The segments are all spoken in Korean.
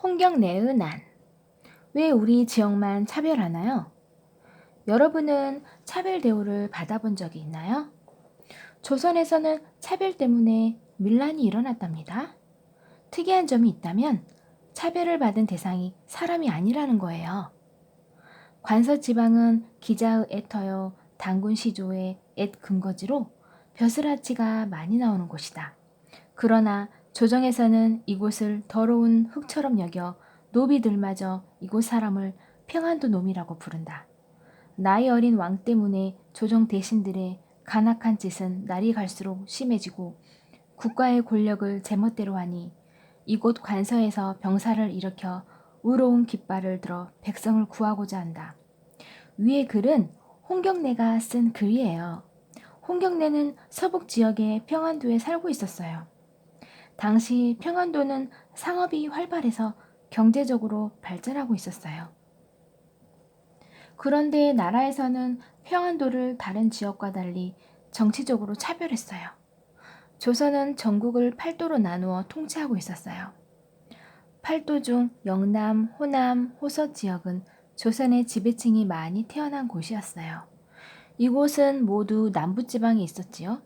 홍경래의 난. 왜 우리 지역만 차별하나요? 여러분은 차별 대우를 받아본 적이 있나요? 조선에서는 차별 때문에 밀란이 일어났답니다. 특이한 점이 있다면 차별을 받은 대상이 사람이 아니라는 거예요. 관서지방은 기자의 애터요, 단군 시조의 앳 근거지로 벼슬아치가 많이 나오는 곳이다. 그러나 조정에서는 이곳을 더러운 흙처럼 여겨 노비들마저 이곳 사람을 평안도 놈이라고 부른다. 나이 어린 왕 때문에 조정 대신들의 간악한 짓은 날이 갈수록 심해지고 국가의 권력을 제멋대로 하니 이곳 관서에서 병사를 일으켜 의로운 깃발을 들어 백성을 구하고자 한다. 위의 글은 홍경래가 쓴 글이에요. 홍경래는 서북 지역의 평안도에 살고 있었어요. 당시 평안도는 상업이 활발해서 경제적으로 발전하고 있었어요. 그런데 나라에서는 평안도를 다른 지역과 달리 정치적으로 차별했어요. 조선은 전국을 8도로 나누어 통치하고 있었어요. 8도 중 영남, 호남, 호서 지역은 조선의 지배층이 많이 태어난 곳이었어요. 이곳은 모두 남부지방에 있었지요.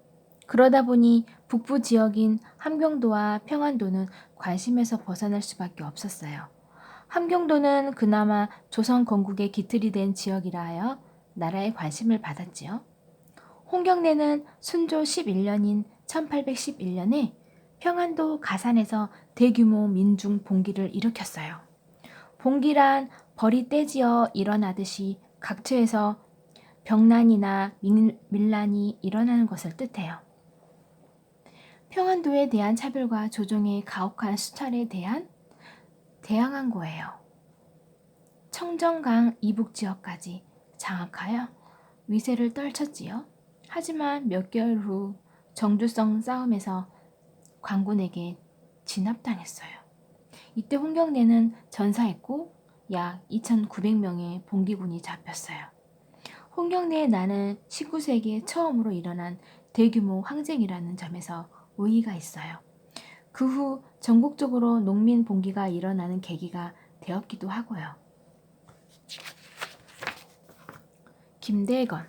그러다 보니 북부 지역인 함경도와 평안도는 관심에서 벗어날 수밖에 없었어요. 함경도는 그나마 조선 건국의 기틀이 된 지역이라 하여 나라의 관심을 받았지요. 홍경래는 순조 11년인 1811년에 평안도 가산에서 대규모 민중 봉기를 일으켰어요. 봉기란 벌이 떼지어 일어나듯이 각처에서 병난이나 밀란이 일어나는 것을 뜻해요. 평안도에 대한 차별과 조정의 가혹한 수탈에 대항한 거예요. 청정강 이북 지역까지 장악하여 위세를 떨쳤지요. 하지만 몇 개월 후 정주성 싸움에서 관군에게 진압당했어요. 이때 홍경래는 전사했고 약 2,900명의 봉기군이 잡혔어요. 홍경래의 난은 19세기에 처음으로 일어난 대규모 항쟁이라는 점에서 의의가 있어요. 그 후 전국적으로 농민 봉기가 일어나는 계기가 되었기도 하고요. 김대건,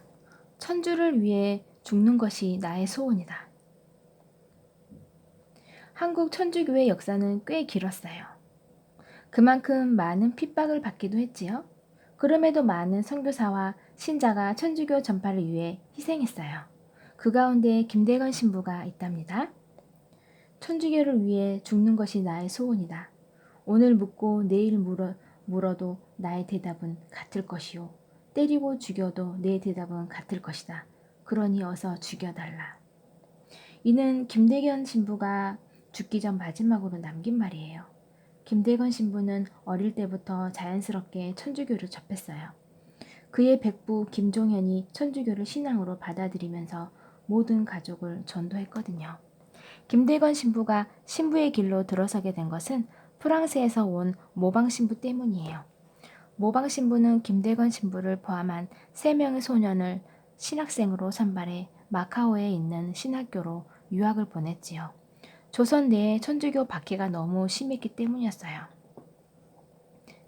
천주를 위해 죽는 것이 나의 소원이다. 한국 천주교의 역사는 꽤 길었어요. 그만큼 많은 핍박을 받기도 했지요. 그럼에도 많은 선교사와 신자가 천주교 전파를 위해 희생했어요. 그 가운데 김대건 신부가 있답니다. 천주교를 위해 죽는 것이 나의 소원이다. 오늘 묻고 내일 물어도 나의 대답은 같을 것이요. 때리고 죽여도 내 대답은 같을 것이다. 그러니 어서 죽여달라. 이는 김대건 신부가 죽기 전 마지막으로 남긴 말이에요. 김대건 신부는 어릴 때부터 자연스럽게 천주교를 접했어요. 그의 백부 김종현이 천주교를 신앙으로 받아들이면서 모든 가족을 전도했거든요. 김대건 신부가 신부의 길로 들어서게 된 것은 프랑스에서 온 모방 신부 때문이에요. 모방 신부는 김대건 신부를 포함한 3명의 소년을 신학생으로 선발해 마카오에 있는 신학교로 유학을 보냈지요. 조선 내에 천주교 박해가 너무 심했기 때문이었어요.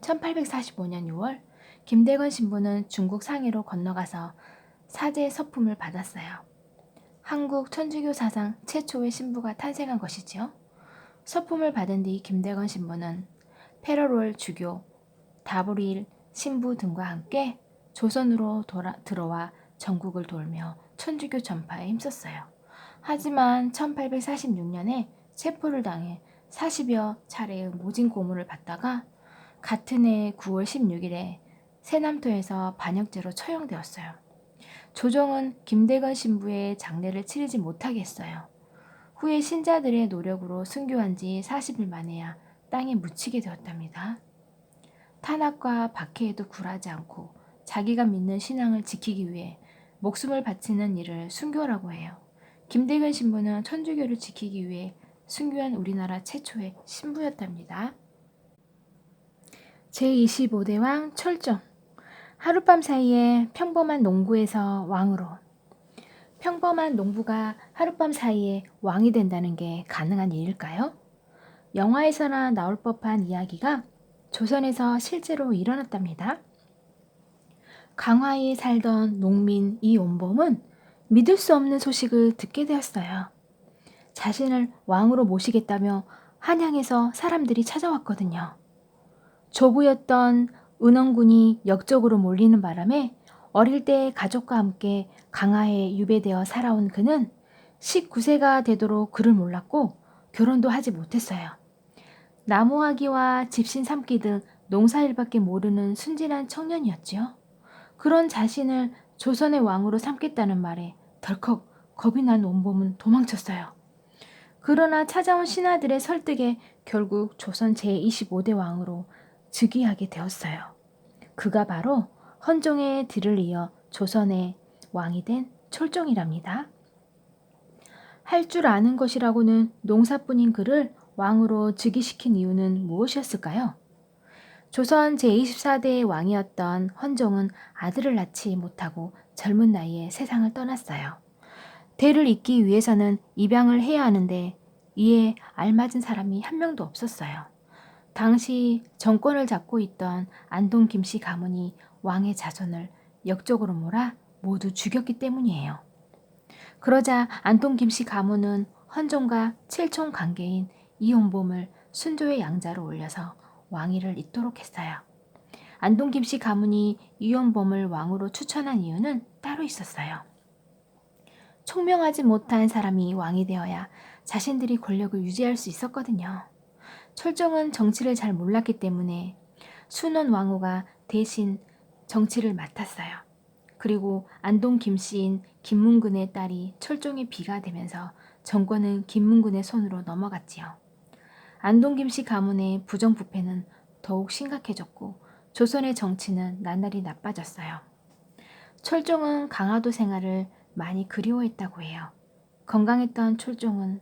1845년 6월 김대건 신부는 중국 상해로 건너가서 사제 서품을 받았어요. 한국 천주교 사상 최초의 신부가 탄생한 것이지요. 서품을 받은 뒤 김대건 신부는 페러롤 주교, 다브릴 신부 등과 함께 조선으로 들어와 전국을 돌며 천주교 전파에 힘썼어요. 하지만 1846년에 체포를 당해 40여 차례의 모진 고문을 받다가 같은 해 9월 16일에 세남도에서 반역죄로 처형되었어요. 조정은 김대건 신부의 장례를 치르지 못하게 했어요. 후에 신자들의 노력으로 순교한 지 40일 만에야 땅에 묻히게 되었답니다. 탄압과 박해에도 굴하지 않고 자기가 믿는 신앙을 지키기 위해 목숨을 바치는 일을 순교라고 해요. 김대건 신부는 천주교를 지키기 위해 순교한 우리나라 최초의 신부였답니다. 제25대 왕 철종. 하룻밤 사이에 평범한 농부에서 왕으로. 평범한 농부가 하룻밤 사이에 왕이 된다는 게 가능한 일일까요? 영화에서나 나올 법한 이야기가 조선에서 실제로 일어났답니다. 강화에 살던 농민 이온범은 믿을 수 없는 소식을 듣게 되었어요. 자신을 왕으로 모시겠다며 한양에서 사람들이 찾아왔거든요. 조부였던 은원군이 역적으로 몰리는 바람에 어릴 때 가족과 함께 강화에 유배되어 살아온 그는 19세가 되도록 글을 몰랐고 결혼도 하지 못했어요. 나무하기와 집신 삼기 등 농사일밖에 모르는 순진한 청년이었지요. 그런 자신을 조선의 왕으로 삼겠다는 말에 덜컥 겁이 난 온범은 도망쳤어요. 그러나 찾아온 신하들의 설득에 결국 조선 제25대 왕으로 즉위하게 되었어요. 그가 바로 헌종의 뒤를 이어 조선의 왕이 된 철종이랍니다. 할 줄 아는 것이라고는 농사뿐인 그를 왕으로 즉위시킨 이유는 무엇이었을까요? 조선 제24대 왕이었던 헌종은 아들을 낳지 못하고 젊은 나이에 세상을 떠났어요. 대를 잇기 위해서는 입양을 해야 하는데 이에 알맞은 사람이 한 명도 없었어요. 당시 정권을 잡고 있던 안동 김씨 가문이 왕의 자손을 역적으로 몰아 모두 죽였기 때문이에요. 그러자 안동 김씨 가문은 헌종과 칠촌 관계인 이온봄을 순조의 양자로 올려서 왕위를 잇도록 했어요. 안동 김씨 가문이 이온봄을 왕으로 추천한 이유는 따로 있었어요. 총명하지 못한 사람이 왕이 되어야 자신들이 권력을 유지할 수 있었거든요. 철종은 정치를 잘 몰랐기 때문에 순원 왕후가 대신 정치를 맡았어요. 그리고 안동 김씨인 김문근의 딸이 철종의 비가 되면서 정권은 김문근의 손으로 넘어갔지요. 안동 김씨 가문의 부정부패는 더욱 심각해졌고 조선의 정치는 나날이 나빠졌어요. 철종은 강화도 생활을 많이 그리워했다고 해요. 건강했던 철종은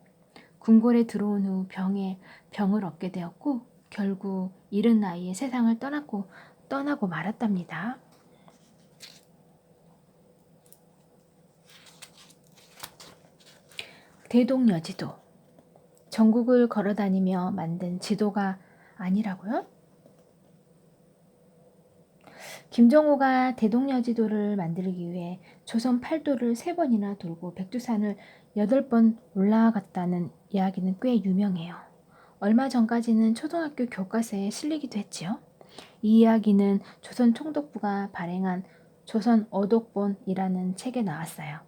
궁궐에 들어온 후 병을 얻게 되었고 결국 이른 나이에 세상을 떠나고 말았답니다. 대동여지도. 전국을 걸어다니며 만든 지도가 아니라고요? 김정호가 대동여지도를 만들기 위해 조선 8도를 3번이나 돌고 백두산을 8번 올라갔다는 이야기는 꽤 유명해요. 얼마 전까지는 초등학교 교과서에 실리기도 했지요. 이 이야기는 조선 총독부가 발행한 조선 어독본이라는 책에 나왔어요.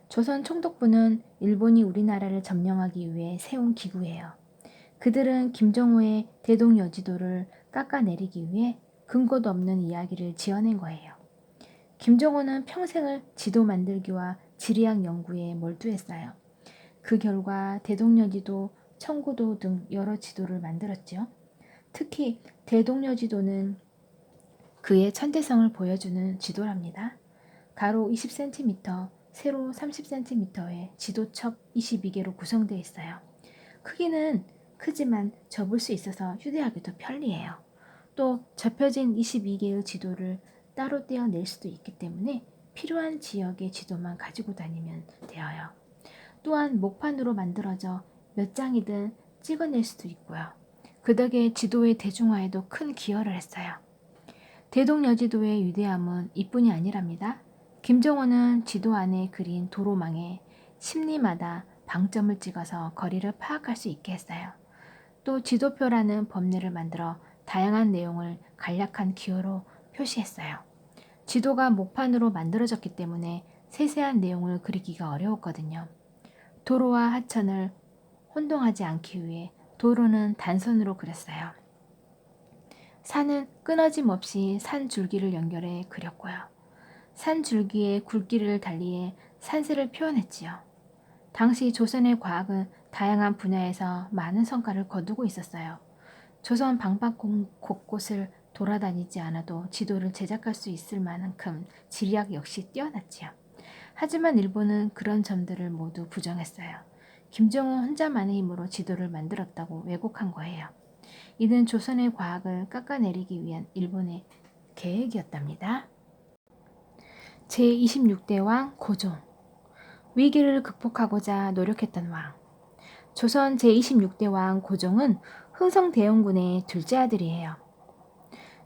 조선 총독부는 일본이 우리나라를 점령하기 위해 세운 기구예요. 그들은 김정호의 대동여지도를 깎아내리기 위해 근거도 없는 이야기를 지어낸 거예요. 김정호는 평생을 지도 만들기와 지리학 연구에 몰두했어요. 그 결과 대동여지도, 청구도 등 여러 지도를 만들었죠. 특히 대동여지도는 그의 천대성을 보여주는 지도랍니다. 가로 20cm, 세로 30cm의 지도첩 22개로 구성되어 있어요. 크기는 크지만 접을 수 있어서 휴대하기도 편리해요. 또 접혀진 22개의 지도를 따로 떼어낼 수도 있기 때문에 필요한 지역의 지도만 가지고 다니면 되어요. 또한 목판으로 만들어져 몇 장이든 찍어낼 수도 있고요. 그 덕에 지도의 대중화에도 큰 기여를 했어요. 대동여지도의 위대함은 이뿐이 아니랍니다. 김정호는 지도 안에 그린 도로망에 심리마다 방점을 찍어서 거리를 파악할 수 있게 했어요. 또 지도표라는 법례를 만들어 다양한 내용을 간략한 기호로 표시했어요. 지도가 목판으로 만들어졌기 때문에 세세한 내용을 그리기가 어려웠거든요. 도로와 하천을 혼동하지 않기 위해 도로는 단선으로 그렸어요. 산은 끊어짐 없이 산 줄기를 연결해 그렸고요. 산 줄기에 굵기를 달리해 산세를 표현했지요. 당시 조선의 과학은 다양한 분야에서 많은 성과를 거두고 있었어요. 조선 방방 곳곳을 돌아다니지 않아도 지도를 제작할 수 있을 만큼 지리학 역시 뛰어났지요. 하지만 일본은 그런 점들을 모두 부정했어요. 김정은 혼자만의 힘으로 지도를 만들었다고 왜곡한 거예요. 이는 조선의 과학을 깎아내리기 위한 일본의 계획이었답니다. 제26대 왕 고종. 위기를 극복하고자 노력했던 왕. 조선 제26대 왕 고종은 흥성대원군의 둘째 아들이에요.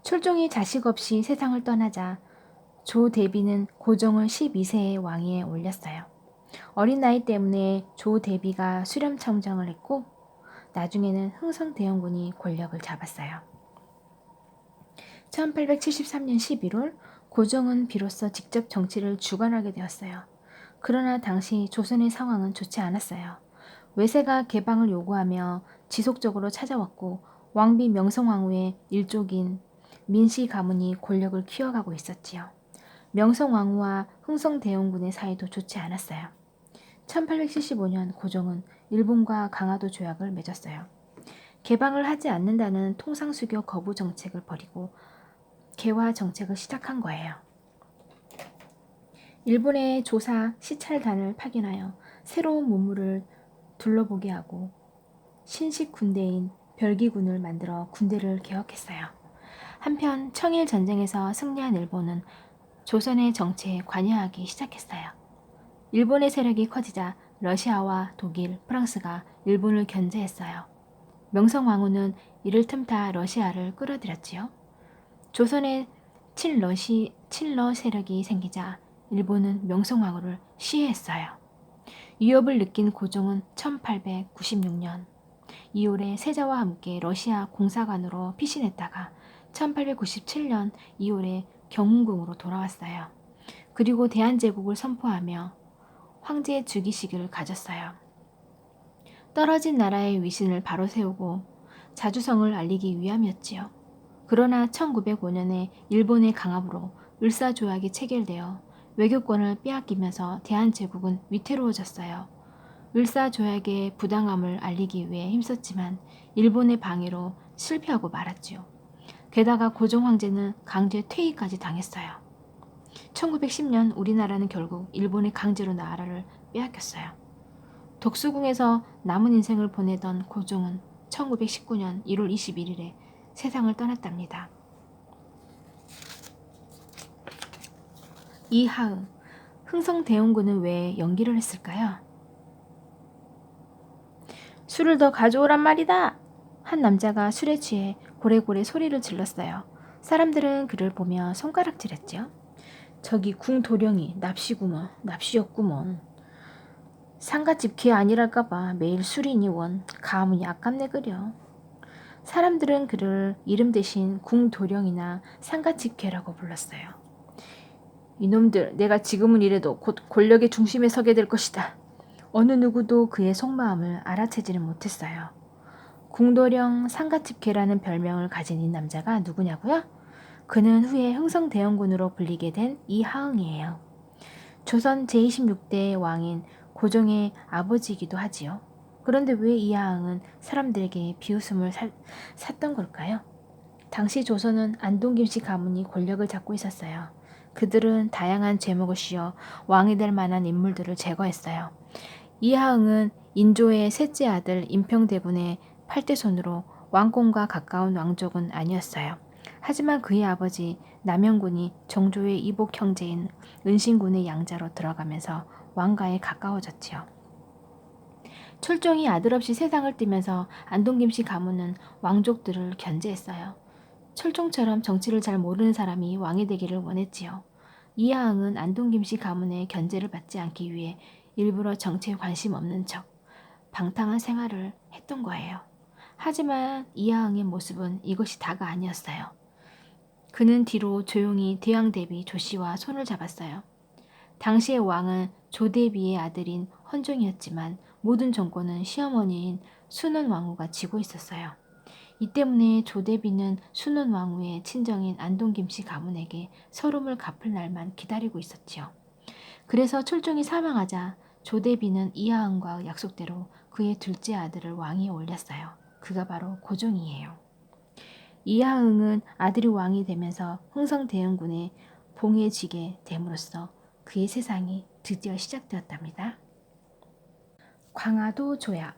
철종이 자식 없이 세상을 떠나자 조대비는 고종을 12세의 왕위에 올렸어요. 어린 나이 때문에 조대비가 수렴청정을 했고 나중에는 흥성대원군이 권력을 잡았어요. 1873년 11월 고종은 비로소 직접 정치를 주관하게 되었어요. 그러나 당시 조선의 상황은 좋지 않았어요. 외세가 개방을 요구하며 지속적으로 찾아왔고 왕비 명성황후의 일족인 민씨 가문이 권력을 키워가고 있었지요. 명성황후와 흥성대원군의 사이도 좋지 않았어요. 1875년 고종은 일본과 강화도 조약을 맺었어요. 개방을 하지 않는다는 통상수교 거부 정책을 버리고 개화 정책을 시작한 거예요. 일본의 조사 시찰단을 파견하여 새로운 문물을 둘러보게 하고 신식 군대인 별기군을 만들어 군대를 개혁했어요. 한편 청일 전쟁에서 승리한 일본은 조선의 정치에 관여하기 시작했어요. 일본의 세력이 커지자 러시아와 독일, 프랑스가 일본을 견제했어요. 명성황후는 이를 틈타 러시아를 끌어들였지요. 조선에 친러 세력이 생기자 일본은 명성황후를 시해했어요. 위협을 느낀 고종은 1896년 2월에 세자와 함께 러시아 공사관으로 피신했다가 1897년 2월에 경운궁으로 돌아왔어요. 그리고 대한제국을 선포하며 황제 즉위식을 가졌어요. 떨어진 나라의 위신을 바로 세우고 자주성을 알리기 위함이었지요. 그러나 1905년에 일본의 강압으로 을사조약이 체결되어 외교권을 빼앗기면서 대한제국은 위태로워졌어요. 을사조약의 부당함을 알리기 위해 힘썼지만 일본의 방해로 실패하고 말았지요. 게다가 고종 황제는 강제 퇴위까지 당했어요. 1910년 우리나라는 결국 일본의 강제로 나라를 빼앗겼어요. 독수궁에서 남은 인생을 보내던 고종은 1919년 1월 21일에 세상을 떠났답니다. 이하응, 흥성대원군은 왜 연기를 했을까요? 술을 더 가져오란 말이다! 한 남자가 술에 취해 고래고래 소리를 질렀어요. 사람들은 그를 보며 손가락질했죠. 저기 궁도령이 납시였구먼. 상갓집 개 아니랄까봐 매일 술이니 원 가문이 아깝네 그려. 사람들은 그를 이름 대신 궁도령이나 상갓집 개라고 불렀어요. 이놈들, 내가 지금은 이래도 곧 권력의 중심에 서게 될 것이다. 어느 누구도 그의 속마음을 알아채지는 못했어요. 궁도령 상갓집 개라는 별명을 가진 이 남자가 누구냐고요? 그는 후에 흥성대원군으로 불리게 된 이하응이에요. 조선 제26대 왕인 고종의 아버지이기도 하지요. 그런데 왜 이하응은 사람들에게 비웃음을 샀던 걸까요? 당시 조선은 안동김씨 가문이 권력을 잡고 있었어요. 그들은 다양한 제목을 씌워 왕이 될 만한 인물들을 제거했어요. 이하응은 인조의 셋째 아들 임평대군의 8대 손으로 왕권과 가까운 왕족은 아니었어요. 하지만 그의 아버지 남영군이 정조의 이복 형제인 은신군의 양자로 들어가면서 왕가에 가까워졌지요. 철종이 아들 없이 세상을 띠면서 안동김씨 가문은 왕족들을 견제했어요. 철종처럼 정치를 잘 모르는 사람이 왕이 되기를 원했지요. 이하응은 안동김씨 가문의 견제를 받지 않기 위해 일부러 정치에 관심 없는 척 방탕한 생활을 했던 거예요. 하지만 이하응의 모습은 이것이 다가 아니었어요. 그는 뒤로 조용히 대왕 대비 조씨와 손을 잡았어요. 당시의 왕은 조대비의 아들인 헌종이었지만 모든 정권은 시어머니인 순원왕후가 쥐고 있었어요. 이 때문에 조대비는 순원왕후의 친정인 안동김씨 가문에게 서름을 갚을 날만 기다리고 있었지요. 그래서 철종이 사망하자 조대비는 이하응과 약속대로 그의 둘째 아들을 왕위에 올렸어요. 그가 바로 고종이에요. 이하응은 아들이 왕이 되면서 흥성대원군에 봉해지게 됨으로써 그의 세상이 드디어 시작되었답니다. 광화도 조약.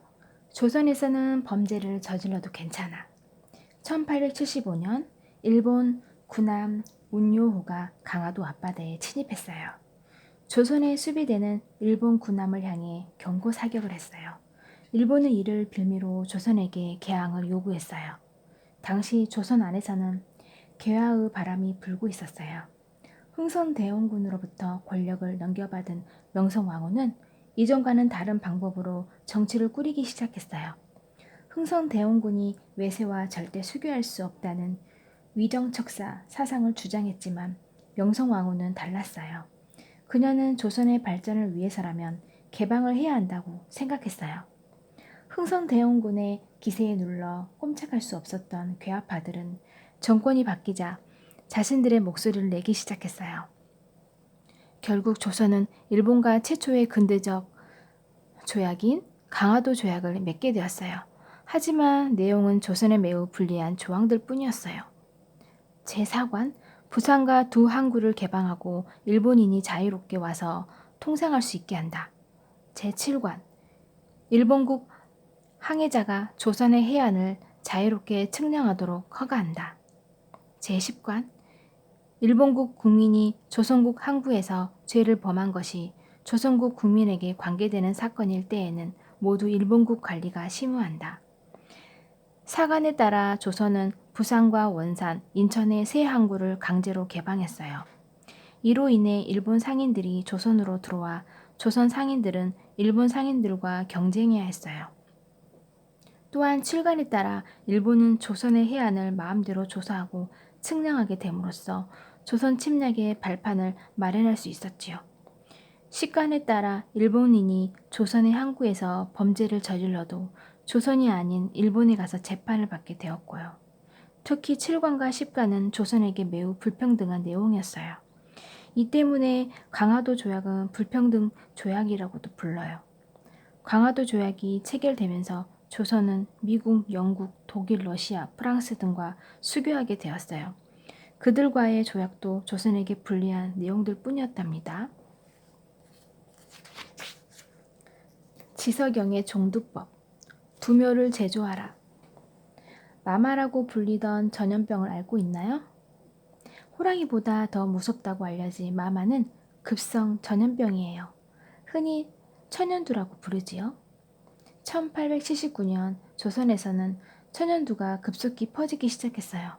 조선에서는 범죄를 저질러도 괜찮아. 1875년 일본 군함 운요호가 강화도 앞바다에 침입했어요. 조선의 수비대는 일본 군함을 향해 경고 사격을 했어요. 일본은 이를 빌미로 조선에게 개항을 요구했어요. 당시 조선 안에서는 개화의 바람이 불고 있었어요. 흥선대원군으로부터 권력을 넘겨받은 명성왕후는 이전과는 다른 방법으로 정치를 꾸리기 시작했어요. 흥선대원군이 외세와 절대 수교할 수 없다는 위정척사 사상을 주장했지만 명성왕후는 달랐어요. 그녀는 조선의 발전을 위해서라면 개방을 해야 한다고 생각했어요. 흥선대원군의 기세에 눌러 꼼짝할 수 없었던 괴아파들은 정권이 바뀌자 자신들의 목소리를 내기 시작했어요. 결국 조선은 일본과 최초의 근대적 조약인 강화도 조약을 맺게 되었어요. 하지만 내용은 조선에 매우 불리한 조항들 뿐이었어요. 제4관, 부산과 두 항구를 개방하고 일본인이 자유롭게 와서 통상할 수 있게 한다. 제7관, 일본국 항해자가 조선의 해안을 자유롭게 측량하도록 허가한다. 제10관, 일본국 국민이 조선국 항구에서 죄를 범한 것이 조선국 국민에게 관계되는 사건일 때에는 모두 일본국 관리가 심의한다. 사관에 따라 조선은 부산과 원산, 인천의 세 항구를 강제로 개방했어요. 이로 인해 일본 상인들이 조선으로 들어와 조선 상인들은 일본 상인들과 경쟁해야 했어요. 또한 7관에 따라 일본은 조선의 해안을 마음대로 조사하고 측량하게 됨으로써 조선 침략의 발판을 마련할 수 있었지요. 10관에 따라 일본인이 조선의 항구에서 범죄를 저질러도 조선이 아닌 일본에 가서 재판을 받게 되었고요. 특히 7관과 10관은 조선에게 매우 불평등한 내용이었어요. 이 때문에 강화도 조약은 불평등 조약이라고도 불러요. 강화도 조약이 체결되면서 조선은 미국, 영국, 독일, 러시아, 프랑스 등과 수교하게 되었어요. 그들과의 조약도 조선에게 불리한 내용들 뿐이었답니다. 지석영의 종두법, 두묘를 제조하라. 마마라고 불리던 전염병을 알고 있나요? 호랑이보다 더 무섭다고 알려진 마마는 급성 전염병이에요. 흔히 천연두라고 부르지요. 1879년 조선에서는 천연두가 급속히 퍼지기 시작했어요.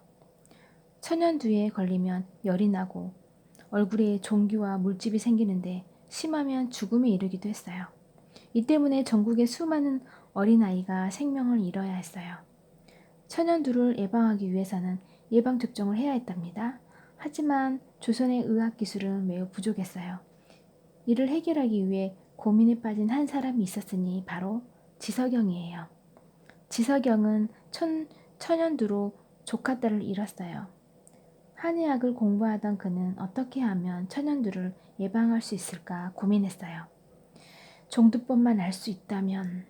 천연두에 걸리면 열이 나고 얼굴에 종기와 물집이 생기는데 심하면 죽음에 이르기도 했어요. 이 때문에 전국의 수많은 어린아이가 생명을 잃어야 했어요. 천연두를 예방하기 위해서는 예방접종을 해야 했답니다. 하지만 조선의 의학기술은 매우 부족했어요. 이를 해결하기 위해 고민에 빠진 한 사람이 있었으니 바로 지석영이에요. 지석영은 천연두로 조카딸을 잃었어요. 한의학을 공부하던 그는 어떻게 하면 천연두를 예방할 수 있을까 고민했어요. 종두법만 알 수 있다면.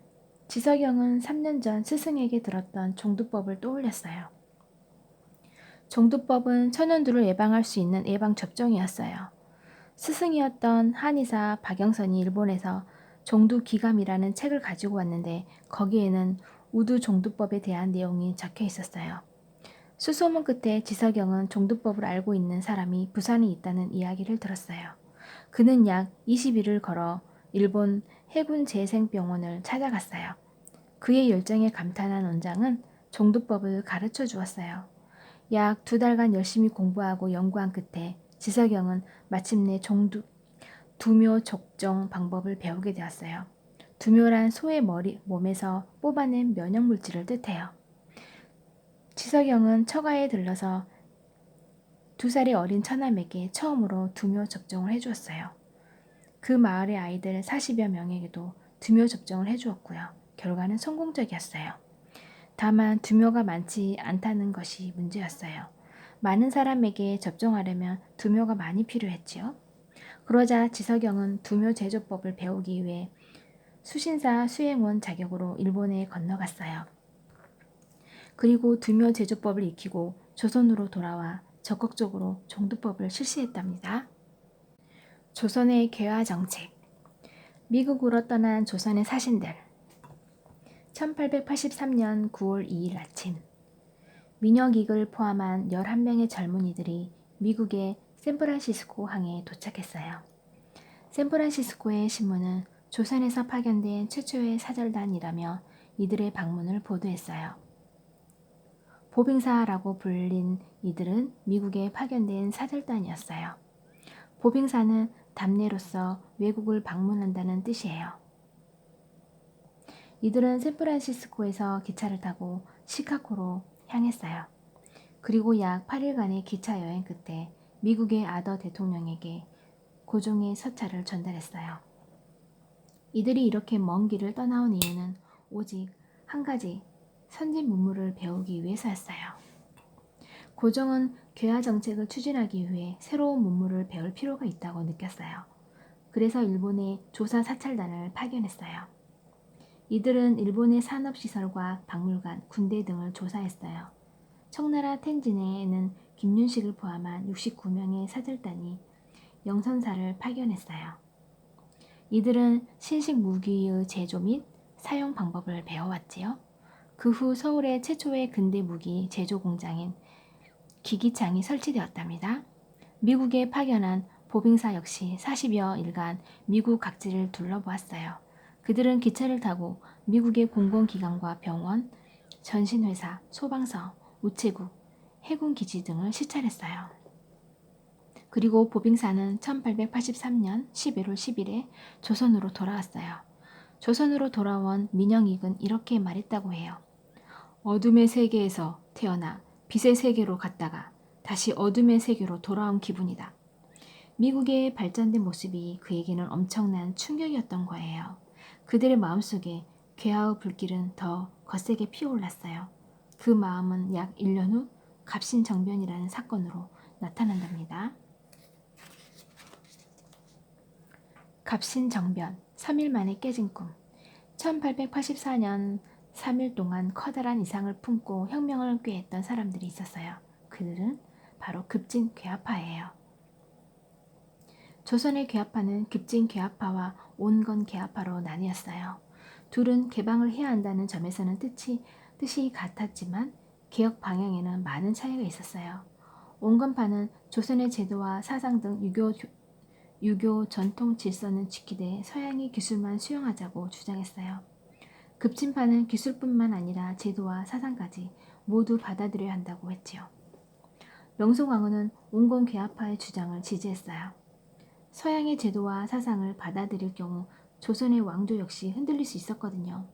지석영은 3년 전 스승에게 들었던 종두법을 떠올렸어요. 종두법은 천연두를 예방할 수 있는 예방접종이었어요. 스승이었던 한의사 박영선이 일본에서 종두기감이라는 책을 가지고 왔는데 거기에는 우두종두법에 대한 내용이 적혀 있었어요. 수소문 끝에 지석영은 종두법을 알고 있는 사람이 부산에 있다는 이야기를 들었어요. 그는 약 20일을 걸어 일본 해군재생병원을 찾아갔어요. 그의 열정에 감탄한 원장은 종두법을 가르쳐 주었어요. 약 2달간 열심히 공부하고 연구한 끝에 지석영은 마침내 두묘 적정 방법을 배우게 되었어요. 두묘란 소의 몸에서 뽑아낸 면역물질을 뜻해요. 지석영은 처가에 들러서 2살이 어린 처남에게 처음으로 두묘 접종을 해주었어요. 그 마을의 아이들 40여 명에게도 두묘 접종을 해주었고요. 결과는 성공적이었어요. 다만 두묘가 많지 않다는 것이 문제였어요. 많은 사람에게 접종하려면 두묘가 많이 필요했지요. 그러자 지석영은 두묘 제조법을 배우기 위해 수신사 수행원 자격으로 일본에 건너갔어요. 그리고 두묘 제조법을 익히고 조선으로 돌아와 적극적으로 종두법을 실시했답니다. 조선의 개화 정책. 미국으로 떠난 조선의 사신들. 1883년 9월 2일 아침, 민혁익을 포함한 11명의 젊은이들이 미국의 샌프란시스코 항에 도착했어요. 샌프란시스코의 신문은 조선에서 파견된 최초의 사절단이라며 이들의 방문을 보도했어요. 보빙사라고 불린 이들은 미국에 파견된 사절단이었어요. 보빙사는 답례로서 외국을 방문한다는 뜻이에요. 이들은 샌프란시스코에서 기차를 타고 시카고로 향했어요. 그리고 약 8일간의 기차 여행 끝에 미국의 아더 대통령에게 고종의 서찰을 전달했어요. 이들이 이렇게 먼 길을 떠나온 이유는 오직 한 가지 선진 문물을 배우기 위해서였어요. 고종은 괴화 정책을 추진하기 위해 새로운 문물을 배울 필요가 있다고 느꼈어요. 그래서 일본에 조사 사찰단을 파견했어요. 이들은 일본의 산업시설과 박물관, 군대 등을 조사했어요. 청나라 텐진에는 김윤식을 포함한 69명의 사절단이 영선사를 파견했어요. 이들은 신식 무기의 제조 및 사용 방법을 배워왔지요. 그 후 서울의 최초의 근대 무기 제조 공장인 기기창이 설치되었답니다. 미국에 파견한 보빙사 역시 40여 일간 미국 각지를 둘러보았어요. 그들은 기차를 타고 미국의 공공기관과 병원, 전신회사, 소방서, 우체국, 해군기지 등을 시찰했어요. 그리고 보빙사는 1883년 11월 10일에 조선으로 돌아왔어요. 조선으로 돌아온 민영익은 이렇게 말했다고 해요. 어둠의 세계에서 태어나 빛의 세계로 갔다가 다시 어둠의 세계로 돌아온 기분이다. 미국의 발전된 모습이 그에게는 엄청난 충격이었던 거예요. 그들의 마음속에 괴화의 불길은 더 거세게 피어올랐어요. 그 마음은 약 1년 후 갑신정변이라는 사건으로 나타난답니다. 갑신정변, 3일 만에 깨진 꿈. 1884년 3일 동안 커다란 이상을 품고 혁명을 꾀했던 사람들이 있었어요. 그들은 바로 급진괴합파예요. 조선의 괴합파는 급진괴합파와 온건괴합파로 나뉘었어요. 둘은 개방을 해야 한다는 점에서는 뜻이 같았지만 개혁 방향에는 많은 차이가 있었어요. 온건파는 조선의 제도와 사상 등 유교 전통 질서는 지키되 서양의 기술만 수용하자고 주장했어요. 급진파는 기술뿐만 아니라 제도와 사상까지 모두 받아들여야 한다고 했지요. 명성황후는 온건괴합파의 주장을 지지했어요. 서양의 제도와 사상을 받아들일 경우 조선의 왕조 역시 흔들릴 수 있었거든요.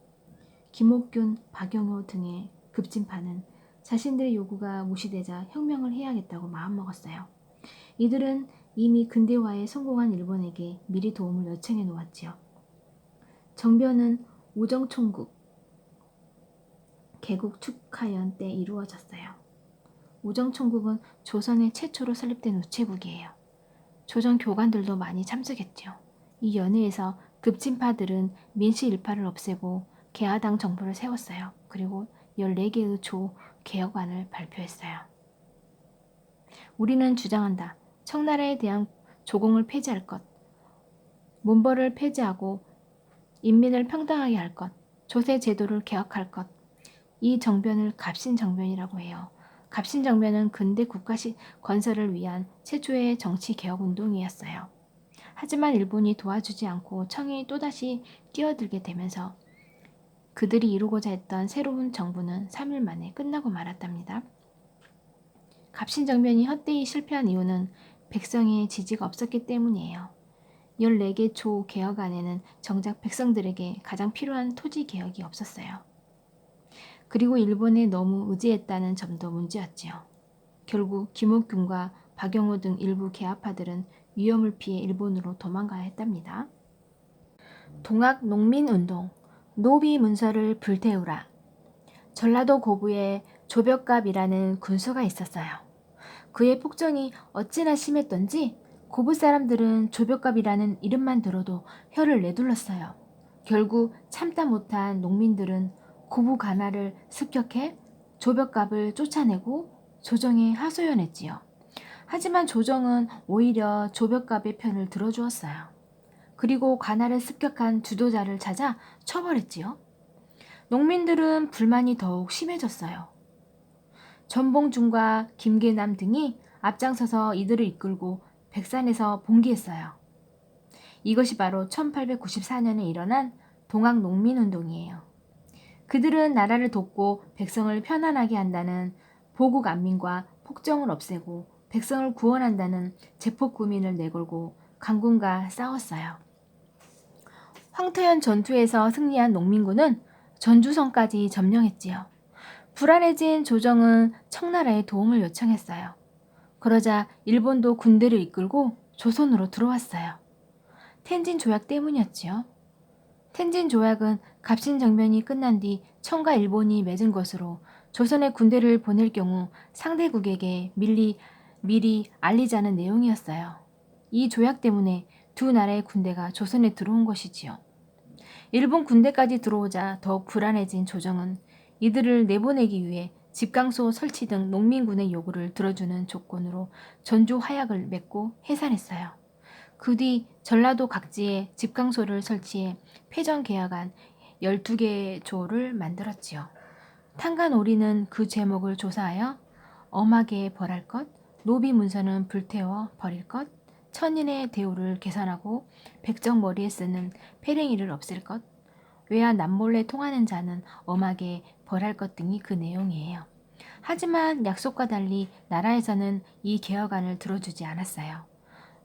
김옥균, 박영호 등의 급진파는 자신들의 요구가 무시되자 혁명을 해야겠다고 마음먹었어요. 이들은 이미 근대화에 성공한 일본에게 미리 도움을 요청해 놓았지요. 정변은 우정총국 개국 축하연 때 이루어졌어요. 우정총국은 조선의 최초로 설립된 우체국이에요. 조선 교관들도 많이 참석했죠. 이 연회에서 급진파들은 민씨 일파를 없애고 개화당 정부를 세웠어요. 그리고 14개의 조 개혁안을 발표했어요. 우리는 주장한다. 청나라에 대한 조공을 폐지할 것, 문벌을 폐지하고 인민을 평등하게 할 것, 조세 제도를 개혁할 것. 이 정변을 갑신정변이라고 해요. 갑신정변은 근대 국가식 건설을 위한 최초의 정치개혁운동이었어요. 하지만 일본이 도와주지 않고 청이 또다시 끼어들게 되면서 그들이 이루고자 했던 새로운 정부는 3일 만에 끝나고 말았답니다. 갑신정변이 헛되이 실패한 이유는 백성의 지지가 없었기 때문이에요. 14개 조 개혁안에는 정작 백성들에게 가장 필요한 토지 개혁이 없었어요. 그리고 일본에 너무 의지했다는 점도 문제였지요. 결국 김옥균과 박영호 등 일부 개화파들은 위험을 피해 일본으로 도망가야 했답니다. 동학 농민운동, 노비 문서를 불태우라. 전라도 고부에 조벽갑이라는 군수가 있었어요. 그의 폭정이 어찌나 심했던지 고부 사람들은 조벽갑이라는 이름만 들어도 혀를 내둘렀어요. 결국 참다 못한 농민들은 고부 관할을 습격해 조벽갑을 쫓아내고 조정에 하소연했지요. 하지만 조정은 오히려 조벽갑의 편을 들어주었어요. 그리고 관할을 습격한 주도자를 찾아 처벌했지요. 농민들은 불만이 더욱 심해졌어요. 전봉준과 김계남 등이 앞장서서 이들을 이끌고 백산에서 봉기했어요. 이것이 바로 1894년에 일어난 동학농민운동이에요. 그들은 나라를 돕고 백성을 편안하게 한다는 보국 안민과 폭정을 없애고 백성을 구원한다는 제폭구민을 내걸고 강군과 싸웠어요. 황토현 전투에서 승리한 농민군은 전주성까지 점령했지요. 불안해진 조정은 청나라의 도움을 요청했어요. 그러자 일본도 군대를 이끌고 조선으로 들어왔어요. 텐진 조약 때문이었지요. 텐진 조약은 갑신정변이 끝난 뒤 청과 일본이 맺은 것으로 조선의 군대를 보낼 경우 상대국에게 미리 알리자는 내용이었어요. 이 조약 때문에 두 나라의 군대가 조선에 들어온 것이지요. 일본 군대까지 들어오자 더욱 불안해진 조정은 이들을 내보내기 위해 집강소 설치 등 농민군의 요구를 들어주는 조건으로 전주 화약을 맺고 해산했어요. 그 뒤 전라도 각지에 집강소를 설치해 패전개혁안 12개 조를 만들었지요. 탄간오리는 그 제목을 조사하여 엄하게 벌할 것, 노비문서는 불태워 버릴 것, 천인의 대우를 개선하고 백정머리에 쓰는 패랭이를 없앨 것, 외야 남몰래 통하는 자는 엄하게 벌할 것 등이 그 내용이에요. 하지만 약속과 달리 나라에서는 이 개혁안을 들어주지 않았어요.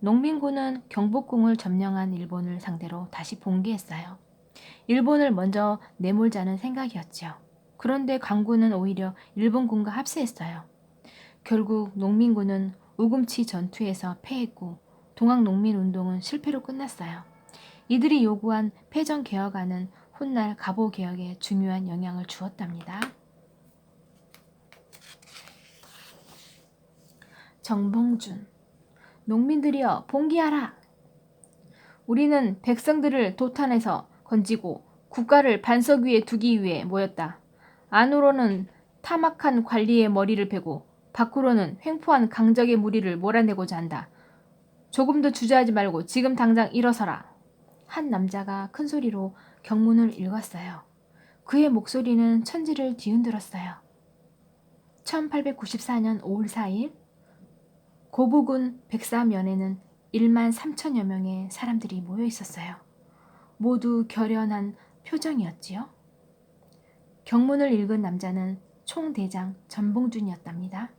농민군은 경복궁을 점령한 일본을 상대로 다시 봉기했어요. 일본을 먼저 내몰자는 생각이었죠. 그런데 광군은 오히려 일본군과 합세했어요. 결국 농민군은 우금치 전투에서 패했고 동학농민운동은 실패로 끝났어요. 이들이 요구한 패전개혁안은 훗날 갑오개혁에 중요한 영향을 주었답니다. 정봉준, 농민들이여 봉기하라! 우리는 백성들을 도탄에서 건지고 국가를 반석 위에 두기 위해 모였다. 안으로는 타막한 관리의 머리를 베고 밖으로는 횡포한 강적의 무리를 몰아내고자 한다. 조금도 주저하지 말고 지금 당장 일어서라. 한 남자가 큰 소리로 경문을 읽었어요. 그의 목소리는 천지를 뒤흔들었어요. 1894년 5월 4일 고부군 백사면에는 1만 3천여 명의 사람들이 모여 있었어요. 모두 결연한 표정이었지요. 경문을 읽은 남자는 총대장 전봉준이었답니다.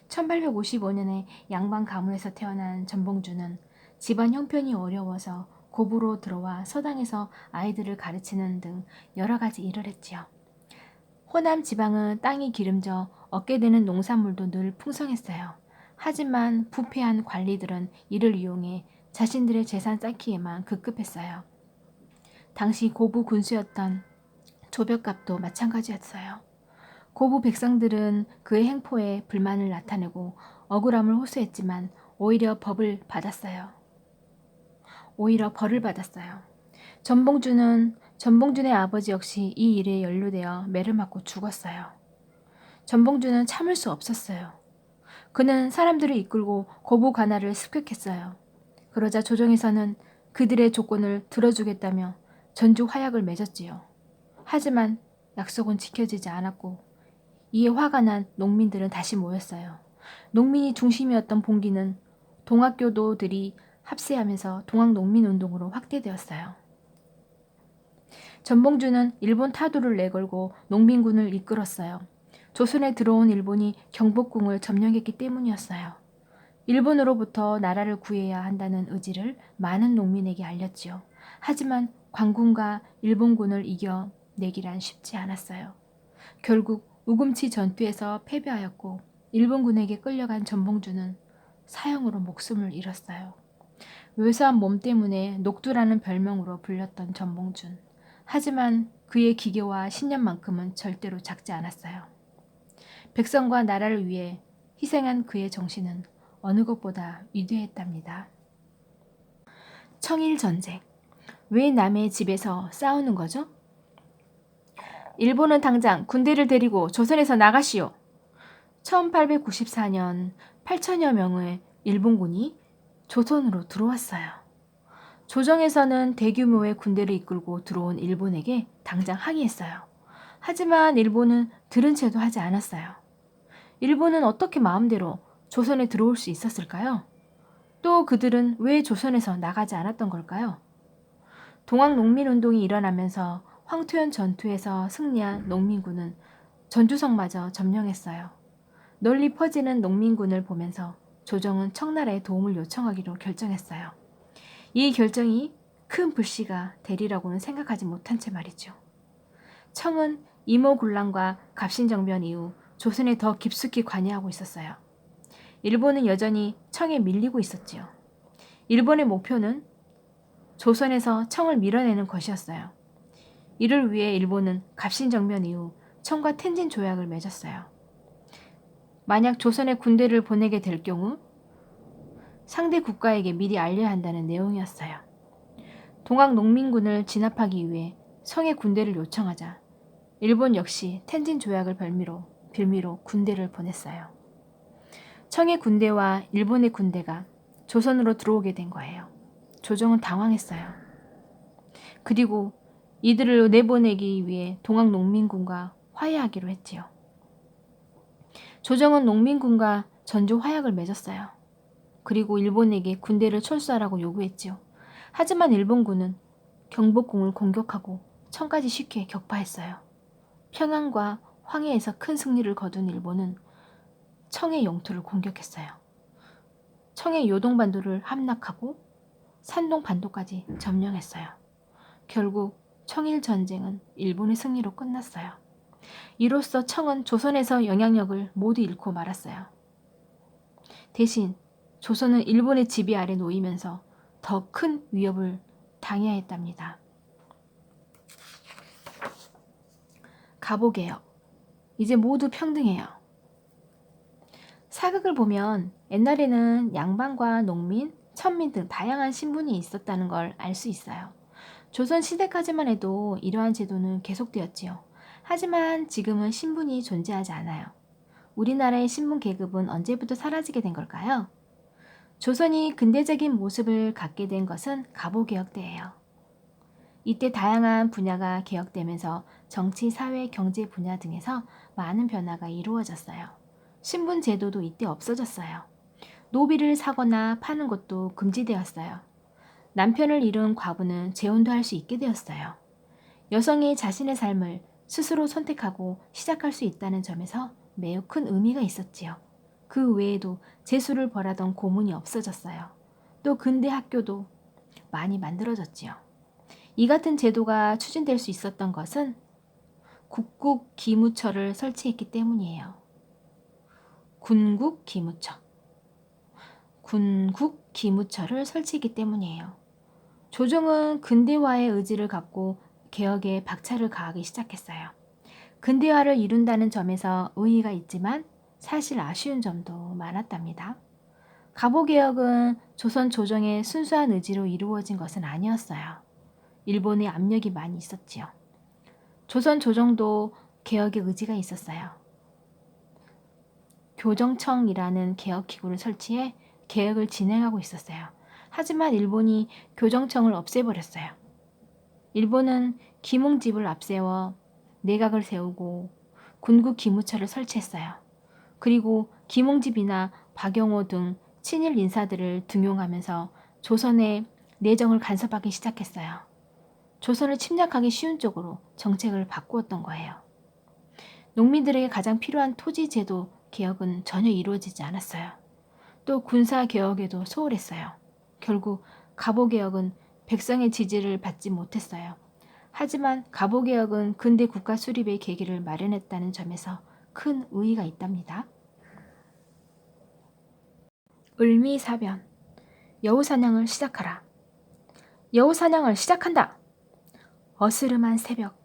1855년에 양반 가문에서 태어난 전봉준은 집안 형편이 어려워서 고부로 들어와 서당에서 아이들을 가르치는 등 여러 가지 일을 했지요. 호남 지방은 땅이 기름져 얻게 되는 농산물도 늘 풍성했어요. 하지만 부패한 관리들은 이를 이용해 자신들의 재산 쌓기에만 급급했어요. 당시 고부 군수였던 조벽갑도 마찬가지였어요. 고부 백성들은 그의 행포에 불만을 나타내고 억울함을 호소했지만 오히려 벌을 받았어요. 전봉준의 아버지 역시 이 일에 연루되어 매를 맞고 죽었어요. 전봉준은 참을 수 없었어요. 그는 사람들을 이끌고 고부 관할을 습격했어요. 그러자 조정에서는 그들의 조건을 들어주겠다며 전주 화약을 맺었지요. 하지만 약속은 지켜지지 않았고 이에 화가 난 농민들은 다시 모였어요. 농민이 중심이었던 봉기는 동학교도들이 합세하면서 동학농민운동으로 확대되었어요. 전봉준은 일본 타도를 내걸고 농민군을 이끌었어요. 조선에 들어온 일본이 경복궁을 점령했기 때문이었어요. 일본으로부터 나라를 구해야 한다는 의지를 많은 농민에게 알렸지요. 하지만 광군과 일본군을 이겨내기란 쉽지 않았어요. 결국 우금치 전투에서 패배하였고 일본군에게 끌려간 전봉준은 사형으로 목숨을 잃었어요. 왜소한 몸 때문에 녹두라는 별명으로 불렸던 전봉준. 하지만 그의 기교와 신념만큼은 절대로 작지 않았어요. 백성과 나라를 위해 희생한 그의 정신은 어느 것보다 위대했답니다. 청일전쟁. 왜 남의 집에서 싸우는 거죠? 일본은 당장 군대를 데리고 조선에서 나가시오. 1894년 8천여 명의 일본군이 조선으로 들어왔어요. 조정에서는 대규모의 군대를 이끌고 들어온 일본에게 당장 항의했어요. 하지만 일본은 들은 채도 하지 않았어요. 일본은 어떻게 마음대로 조선에 들어올 수 있었을까요? 또 그들은 왜 조선에서 나가지 않았던 걸까요? 동학농민운동이 일어나면서 황토현 전투에서 승리한 농민군은 전주성마저 점령했어요. 널리 퍼지는 농민군을 보면서 조정은 청나라에 도움을 요청하기로 결정했어요. 이 결정이 큰 불씨가 되리라고는 생각하지 못한 채 말이죠. 청은 이모군란과 갑신정변 이후 조선에 더 깊숙이 관여하고 있었어요. 일본은 여전히 청에 밀리고 있었지요. 일본의 목표는 조선에서 청을 밀어내는 것이었어요. 이를 위해 일본은 갑신정변 이후 청과 텐진 조약을 맺었어요. 만약 조선에 군대를 보내게 될 경우 상대 국가에게 미리 알려야 한다는 내용이었어요. 동학농민군을 진압하기 위해 성에 군대를 요청하자 일본 역시 텐진 조약을 빌미로 군대를 보냈어요. 청의 군대와 일본의 군대가 조선으로 들어오게 된 거예요. 조정은 당황했어요. 그리고 이들을 내보내기 위해 동학농민군과 화해하기로 했지요. 조정은 농민군과 전주 화약을 맺었어요. 그리고 일본에게 군대를 철수하라고 요구했지요. 하지만 일본군은 경복궁을 공격하고 청까지 쉽게 격파했어요. 평양과 황해에서 큰 승리를 거둔 일본은 청의 영토를 공격했어요. 청의 요동반도를 함락하고 산동반도까지 점령했어요. 결국 청일전쟁은 일본의 승리로 끝났어요. 이로써 청은 조선에서 영향력을 모두 잃고 말았어요. 대신 조선은 일본의 지배 아래 놓이면서 더 큰 위협을 당해야 했답니다. 갑오개혁. 이제 모두 평등해요. 사극을 보면 옛날에는 양반과 농민, 천민 등 다양한 신분이 있었다는 걸 알 수 있어요. 조선 시대까지만 해도 이러한 제도는 계속되었지요. 하지만 지금은 신분이 존재하지 않아요. 우리나라의 신분 계급은 언제부터 사라지게 된 걸까요? 조선이 근대적인 모습을 갖게 된 것은 갑오개혁 때예요. 이때 다양한 분야가 개혁되면서 정치, 사회, 경제 분야 등에서 많은 변화가 이루어졌어요. 신분 제도도 이때 없어졌어요. 노비를 사거나 파는 것도 금지되었어요. 남편을 잃은 과부는 재혼도 할 수 있게 되었어요. 여성이 자신의 삶을 스스로 선택하고 시작할 수 있다는 점에서 매우 큰 의미가 있었지요. 그 외에도 재수를 벌하던 고문이 없어졌어요. 또 근대 학교도 많이 만들어졌지요. 이 같은 제도가 추진될 수 있었던 것은 국국기무처를 설치했기 때문이에요. 군국기무처. 군국기무처를 설치했기 때문이에요. 조정은 근대화의 의지를 갖고 개혁에 박차를 가하기 시작했어요. 근대화를 이룬다는 점에서 의의가 있지만 사실 아쉬운 점도 많았답니다. 갑오개혁은 조선 조정의 순수한 의지로 이루어진 것은 아니었어요. 일본의 압력이 많이 있었지요. 조선 조정도 개혁의 의지가 있었어요. 교정청이라는 개혁기구를 설치해 개혁을 진행하고 있었어요. 하지만 일본이 교정청을 없애버렸어요. 일본은 기몽집을 앞세워 내각을 세우고 군국기무처를 설치했어요. 그리고 기몽집이나 박영호 등 친일 인사들을 등용하면서 조선의 내정을 간섭하기 시작했어요. 조선을 침략하기 쉬운 쪽으로 정책을 바꾸었던 거예요. 농민들에게 가장 필요한 토지 제도 개혁은 전혀 이루어지지 않았어요. 또 군사 개혁에도 소홀했어요. 결국 갑오개혁은 백성의 지지를 받지 못했어요. 하지만 갑오개혁은 근대 국가 수립의 계기를 마련했다는 점에서 큰 의의가 있답니다. 을미사변. 여우사냥을 시작하라. 여우사냥을 시작한다. 어스름한 새벽,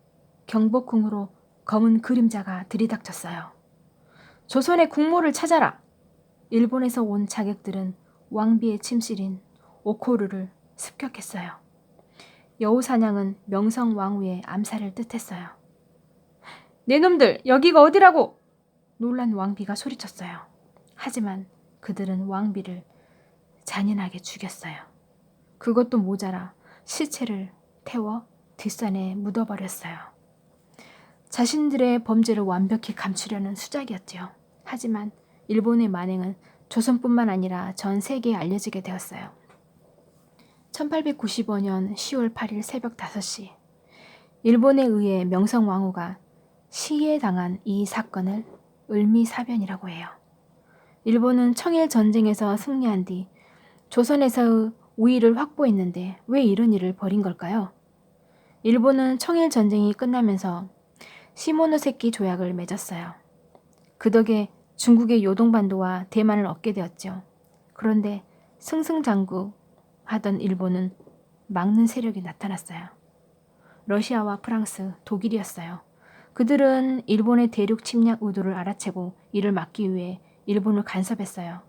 경복궁으로 검은 그림자가 들이닥쳤어요. 조선의 국모를 찾아라. 일본에서 온 자객들은 왕비의 침실인 오코르를 습격했어요. 여우사냥은 명성왕후의 암살을 뜻했어요. 내 놈들, 여기가 어디라고? 놀란 왕비가 소리쳤어요. 하지만 그들은 왕비를 잔인하게 죽였어요. 그것도 모자라 시체를 태워 뒷산에 묻어버렸어요. 자신들의 범죄를 완벽히 감추려는 수작이었지요. 하지만 일본의 만행은 조선뿐만 아니라 전 세계에 알려지게 되었어요. 1895년 10월 8일 새벽 5시, 일본에 의해 명성왕후가 시해당한 이 사건을 을미사변이라고 해요. 일본은 청일전쟁에서 승리한 뒤 조선에서의 우위를 확보했는데 왜 이런 일을 벌인 걸까요? 일본은 청일전쟁이 끝나면서 시모노세키 조약을 맺었어요. 그 덕에 중국의 요동반도와 대만을 얻게 되었죠. 그런데 승승장구하던 일본은 막는 세력이 나타났어요. 러시아와 프랑스, 독일이었어요. 그들은 일본의 대륙 침략 의도를 알아채고 이를 막기 위해 일본을 간섭했어요.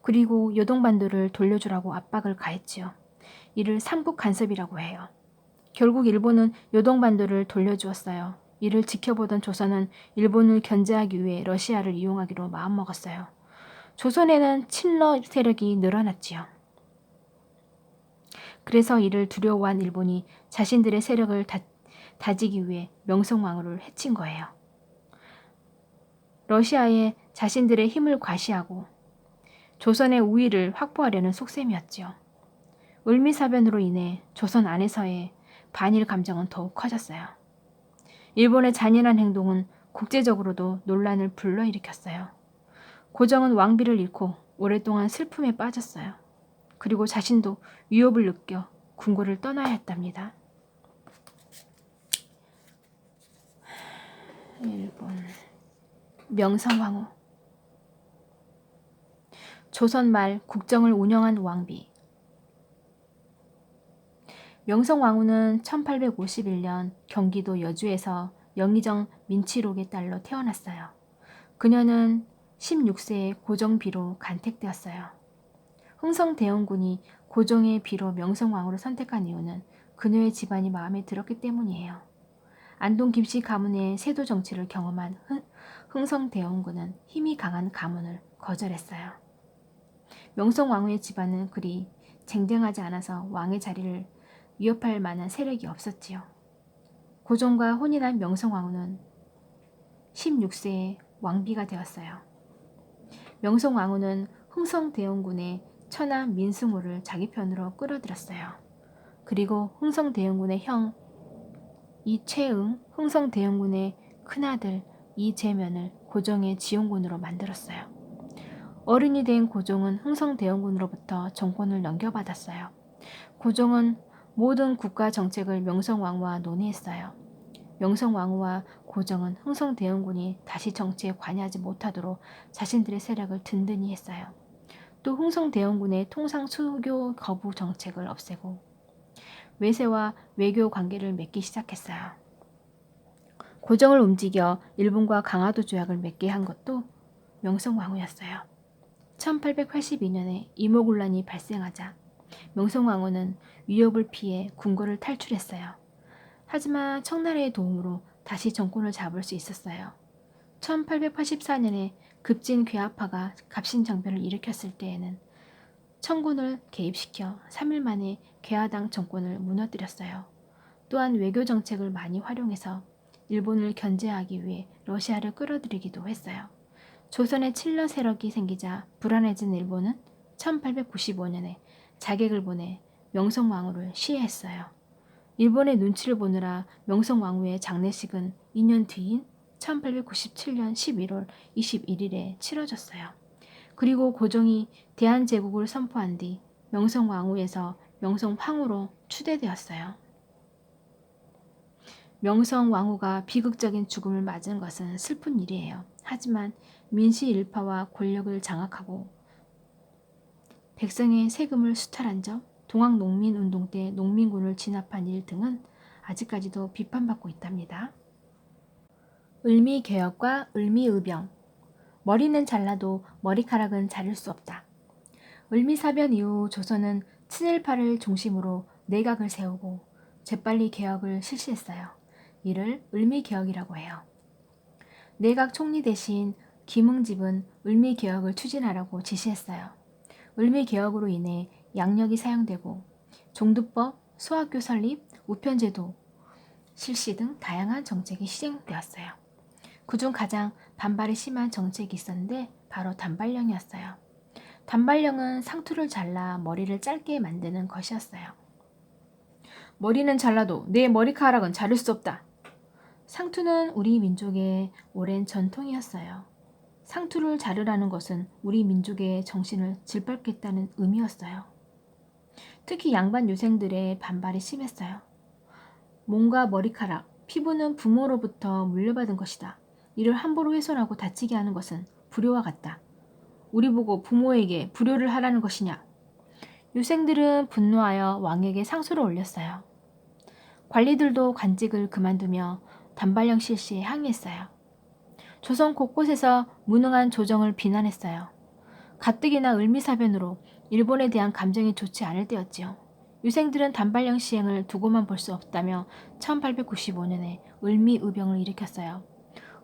그리고 요동반도를 돌려주라고 압박을 가했지요. 이를 삼국 간섭이라고 해요. 결국 일본은 요동반도를 돌려주었어요. 이를 지켜보던 조선은 일본을 견제하기 위해 러시아를 이용하기로 마음먹었어요. 조선에는 친러 세력이 늘어났지요. 그래서 이를 두려워한 일본이 자신들의 세력을 다지기 위해 명성왕후를 해친 거예요. 러시아에 자신들의 힘을 과시하고 조선의 우위를 확보하려는 속셈이었지요. 을미사변으로 인해 조선 안에서의 반일 감정은 더욱 커졌어요. 일본의 잔인한 행동은 국제적으로도 논란을 불러일으켰어요. 고정은 왕비를 잃고 오랫동안 슬픔에 빠졌어요. 그리고 자신도 위협을 느껴 궁궐을 떠나야 했답니다. 일본 명성황후, 조선 말 국정을 운영한 왕비. 명성왕후는 1851년 경기도 여주에서 영의정 민치록의 딸로 태어났어요. 그녀는 16세에 고정비로 간택되었어요. 흥성대원군이 고종의 비로 명성왕후를 선택한 이유는 그녀의 집안이 마음에 들었기 때문이에요. 안동 김씨 가문의 세도 정치를 경험한 흥성대원군은 힘이 강한 가문을 거절했어요. 명성왕후의 집안은 그리 쟁쟁하지 않아서 왕의 자리를 위협할 만한 세력이 없었지요. 고종과 혼인한 명성왕후는 16세에 왕비가 되었어요. 명성왕후는 흥성대원군의 처남 민승우를 자기 편으로 끌어들였어요. 그리고 흥성대원군의 형 이채응, 흥성대원군의 큰아들 이재면을 고종의 지용군으로 만들었어요. 어른이 된 고종은 흥성대원군으로부터 정권을 넘겨받았어요. 고종은 모든 국가 정책을 명성왕후와 논의했어요. 명성왕후와 고종은 흥성대원군이 다시 정치에 관여하지 못하도록 자신들의 세력을 든든히 했어요. 또 흥성대원군의 통상 수교 거부 정책을 없애고 외세와 외교 관계를 맺기 시작했어요. 고종을 움직여 일본과 강화도 조약을 맺게 한 것도 명성왕후였어요. 1882년에 이모군란이 발생하자 명성왕후는 위협을 피해 궁궐을 탈출했어요. 하지만 청나라의 도움으로 다시 정권을 잡을 수 있었어요. 1884년에 급진 괴합파가 갑신정변을 일으켰을 때에는 청군을 개입시켜 3일 만에 괴하당 정권을 무너뜨렸어요. 또한 외교 정책을 많이 활용해서 일본을 견제하기 위해 러시아를 끌어들이기도 했어요. 조선에 칠러 세력이 생기자 불안해진 일본은 1895년에 자객을 보내 명성왕후를 시해했어요. 일본의 눈치를 보느라 명성왕후의 장례식은 2년 뒤인 1897년 11월 21일에 치러졌어요. 그리고 고종이 대한제국을 선포한 뒤 명성왕후에서 명성황후로 추대되었어요. 명성왕후가 비극적인 죽음을 맞은 것은 슬픈 일이에요. 하지만 민시일파와 권력을 장악하고 백성의 세금을 수탈한 점, 동학농민운동 때 농민군을 진압한 일 등은 아직까지도 비판받고 있답니다. 을미개혁과 을미의병. 머리는 잘라도 머리카락은 자를 수 없다. 을미사변 이후 조선은 친일파를 중심으로 내각을 세우고 재빨리 개혁을 실시했어요. 이를 을미개혁이라고 해요. 내각 총리 대신 김응집은 을미개혁을 추진하라고 지시했어요. 을미개혁으로 인해 양력이 사용되고 종두법, 소학교 설립, 우편제도 실시 등 다양한 정책이 시행되었어요. 그중 가장 반발이 심한 정책이 있었는데 바로 단발령이었어요. 단발령은 상투를 잘라 머리를 짧게 만드는 것이었어요. 머리는 잘라도 내 머리카락은 자를 수 없다. 상투는 우리 민족의 오랜 전통이었어요. 상투를 자르라는 것은 우리 민족의 정신을 짓밟겠다는 의미였어요. 특히 양반 유생들의 반발이 심했어요. 몸과 머리카락, 피부는 부모로부터 물려받은 것이다. 이를 함부로 훼손하고 다치게 하는 것은 불효와 같다. 우리 보고 부모에게 불효를 하라는 것이냐? 유생들은 분노하여 왕에게 상소를 올렸어요. 관리들도 관직을 그만두며 단발령 실시에 항의했어요. 조선 곳곳에서 무능한 조정을 비난했어요. 가뜩이나 을미사변으로 일본에 대한 감정이 좋지 않을 때였지요. 유생들은 단발령 시행을 두고만 볼 수 없다며 1895년에 을미의병을 일으켰어요.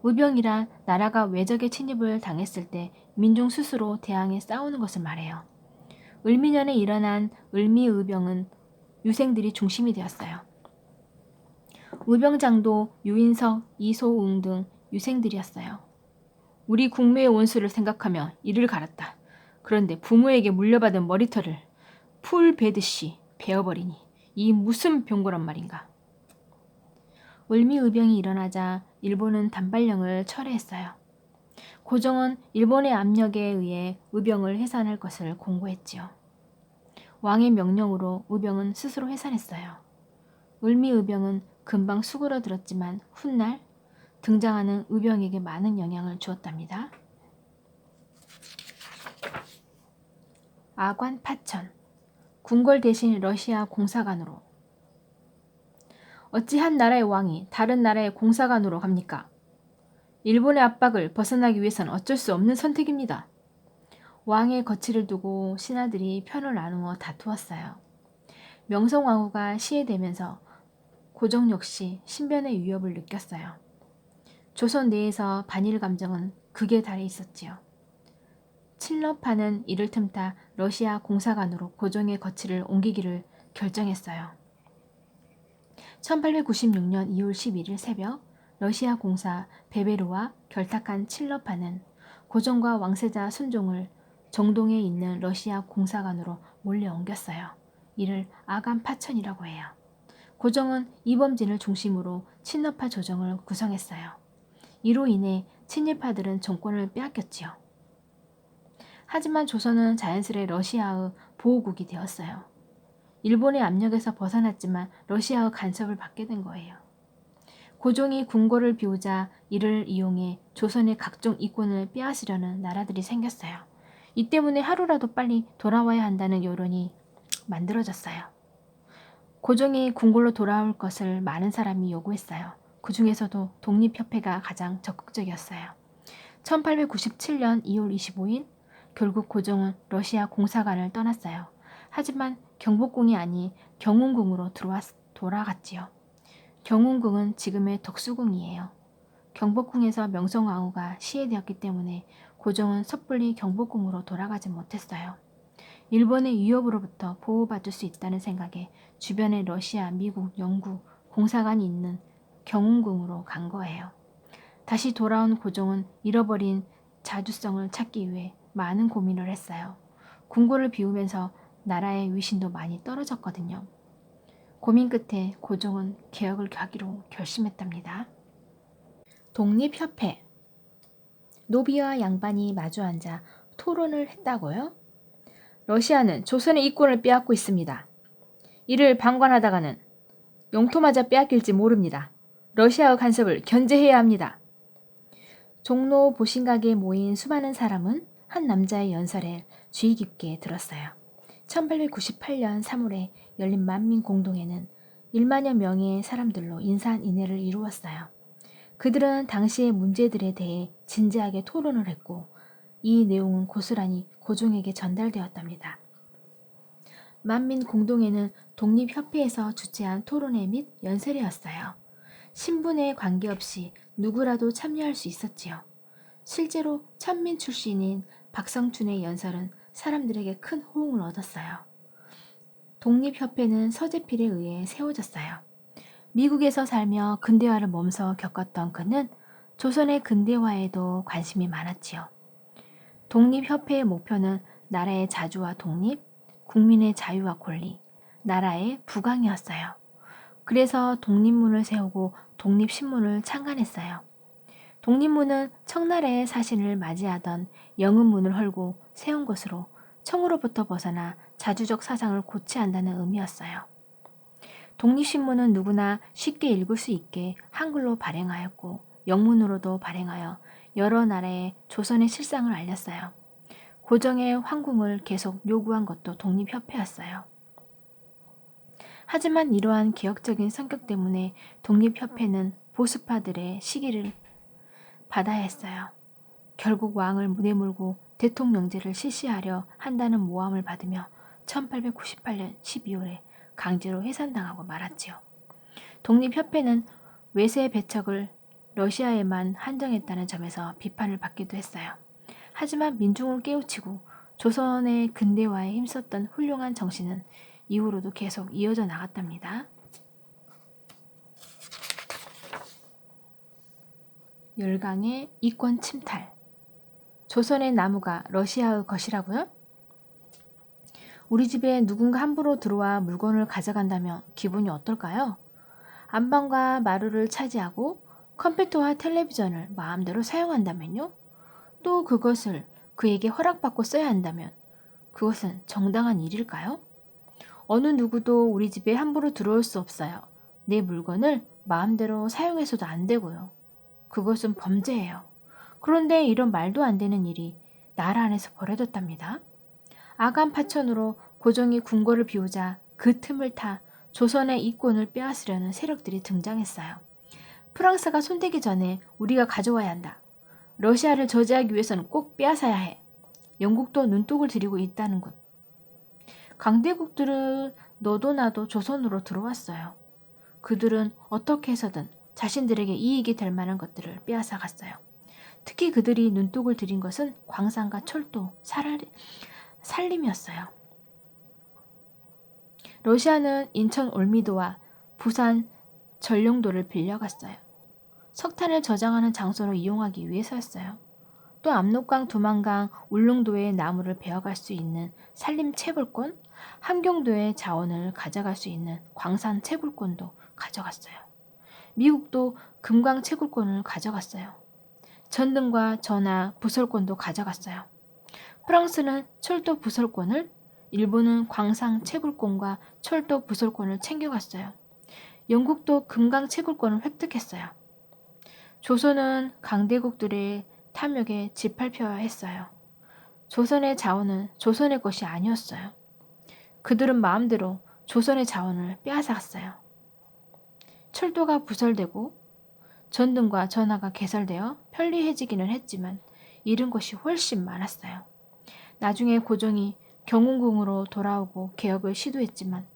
의병이란 나라가 외적의 침입을 당했을 때 민중 스스로 대항해 싸우는 것을 말해요. 을미년에 일어난 을미의병은 유생들이 중심이 되었어요. 의병장도 유인석, 이소웅 등 유생들이었어요. 우리 국무의 원수를 생각하며 이를 갈았다. 그런데 부모에게 물려받은 머리털을 풀 베듯이 베어버리니 이 무슨 병고란 말인가. 을미의병이 일어나자 일본은 단발령을 철회했어요. 고종은 일본의 압력에 의해 의병을 해산할 것을 공고했지요. 왕의 명령으로 의병은 스스로 해산했어요. 을미의병은 금방 수그러들었지만 훗날 등장하는 의병에게 많은 영향을 주었답니다. 아관 파천, 궁궐 대신 러시아 공사관으로. 어찌 한 나라의 왕이 다른 나라의 공사관으로 갑니까? 일본의 압박을 벗어나기 위해서는 어쩔 수 없는 선택입니다. 왕의 거취를 두고 신하들이 편을 나누어 다투었어요. 명성황후가 시해되면서 고종 역시 신변의 위협을 느꼈어요. 조선 내에서 반일 감정은 극에 달해 있었지요. 칠러파는 이를 틈타 러시아 공사관으로 고종의 거취를 옮기기를 결정했어요. 1896년 2월 11일 새벽 러시아 공사 베베르와 결탁한 칠러파는 고종과 왕세자 순종을 정동에 있는 러시아 공사관으로 몰래 옮겼어요. 이를 아간 파천이라고 해요. 고종은 이범진을 중심으로 친러파 조정을 구성했어요. 이로 인해 친일파들은 정권을 빼앗겼지요. 하지만 조선은 자연스레 러시아의 보호국이 되었어요. 일본의 압력에서 벗어났지만 러시아의 간섭을 받게 된 거예요. 고종이 궁궐을 비우자 이를 이용해 조선의 각종 이권을 빼앗으려는 나라들이 생겼어요. 이 때문에 하루라도 빨리 돌아와야 한다는 여론이 만들어졌어요. 고종이 궁궐로 돌아올 것을 많은 사람이 요구했어요. 그 중에서도 독립협회가 가장 적극적이었어요. 1897년 2월 25일 결국 고종은 러시아 공사관을 떠났어요. 하지만 경복궁이 아닌 경운궁으로 돌아갔지요. 경운궁은 지금의 덕수궁이에요. 경복궁에서 명성황후가 시해되었기 때문에 고종은 섣불리 경복궁으로 돌아가지 못했어요. 일본의 위협으로부터 보호받을 수 있다는 생각에 주변에 러시아, 미국, 영국 공사관이 있는 경운궁으로 간 거예요. 다시 돌아온 고종은 잃어버린 자주성을 찾기 위해 많은 고민을 했어요. 궁궐을 비우면서 나라의 위신도 많이 떨어졌거든요. 고민 끝에 고종은 개혁을 하기로 결심했답니다. 독립협회. 노비와 양반이 마주 앉아 토론을 했다고요? 러시아는 조선의 이권을 빼앗고 있습니다. 이를 방관하다가는 영토마저 빼앗길지 모릅니다. 러시아의 간섭을 견제해야 합니다. 종로 보신각에 모인 수많은 사람은 한 남자의 연설에 주의 깊게 들었어요. 1898년 3월에 열린 만민공동회는 1만여 명의 사람들로 인산인해를 이루었어요. 그들은 당시의 문제들에 대해 진지하게 토론을 했고 이 내용은 고스란히 고종에게 전달되었답니다. 만민공동회는 독립협회에서 주최한 토론회 및 연설회였어요. 신분에 관계없이 누구라도 참여할 수 있었지요. 실제로 천민 출신인 박성춘의 연설은 사람들에게 큰 호응을 얻었어요. 독립협회는 서재필에 의해 세워졌어요. 미국에서 살며 근대화를 몸소 겪었던 그는 조선의 근대화에도 관심이 많았지요. 독립협회의 목표는 나라의 자주와 독립, 국민의 자유와 권리, 나라의 부강이었어요. 그래서 독립문을 세우고 독립신문을 창간했어요. 독립문은 청나라의 사신을 맞이하던 영은문을 헐고 세운 것으로 청으로부터 벗어나 자주적 사상을 고쳐야 한다는 의미였어요. 독립신문은 누구나 쉽게 읽을 수 있게 한글로 발행하였고 영문으로도 발행하여 여러 나라에 조선의 실상을 알렸어요. 고종의 황궁을 계속 요구한 것도 독립협회였어요. 하지만 이러한 개혁적인 성격 때문에 독립협회는 보수파들의 시기를 받아야 했어요. 결국 왕을 내몰고 대통령제를 실시하려 한다는 모함을 받으며 1898년 12월에 강제로 해산당하고 말았지요. 독립협회는 외세 배척을 러시아에만 한정했다는 점에서 비판을 받기도 했어요. 하지만 민중을 깨우치고 조선의 근대화에 힘썼던 훌륭한 정신은 이후로도 계속 이어져 나갔답니다. 열강의 이권 침탈. 조선의 나무가 러시아의 것이라고요? 우리 집에 누군가 함부로 들어와 물건을 가져간다면 기분이 어떨까요? 안방과 마루를 차지하고 컴퓨터와 텔레비전을 마음대로 사용한다면요? 또 그것을 그에게 허락받고 써야 한다면 그것은 정당한 일일까요? 어느 누구도 우리 집에 함부로 들어올 수 없어요. 내 물건을 마음대로 사용해서도 안 되고요. 그것은 범죄예요. 그런데 이런 말도 안 되는 일이 나라 안에서 벌어졌답니다. 아간 파천으로 고종이 궁궐을 비우자 그 틈을 타 조선의 이권을 빼앗으려는 세력들이 등장했어요. 프랑스가 손대기 전에 우리가 가져와야 한다. 러시아를 저지하기 위해서는 꼭 빼앗아야 해. 영국도 눈독을 들이고 있다는군. 강대국들은 너도 나도 조선으로 들어왔어요. 그들은 어떻게 해서든 자신들에게 이익이 될 만한 것들을 빼앗아 갔어요. 특히 그들이 눈독을 들인 것은 광산과 철도, 산림이었어요. 러시아는 인천 올미도와 부산 전룡도를 빌려갔어요. 석탄을 저장하는 장소로 이용하기 위해서였어요. 또 압록강, 두만강, 울릉도의 나무를 베어갈 수 있는 산림 채굴권, 함경도의 자원을 가져갈 수 있는 광산 채굴권도 가져갔어요. 미국도 금강 채굴권을 가져갔어요. 전등과 전하, 부설권도 가져갔어요. 프랑스는 철도 부설권을, 일본은 광산 채굴권과 철도 부설권을 챙겨갔어요. 영국도 금강 채굴권을 획득했어요. 조선은 강대국들의 탐욕에 짓밟혀야 했어요. 조선의 자원은 조선의 것이 아니었어요. 그들은 마음대로 조선의 자원을 빼앗아갔어요. 철도가 부설되고 전등과 전하가 개설되어 편리해지기는 했지만 잃은 것이 훨씬 많았어요. 나중에 고종이 경운궁으로 돌아오고 개혁을 시도했지만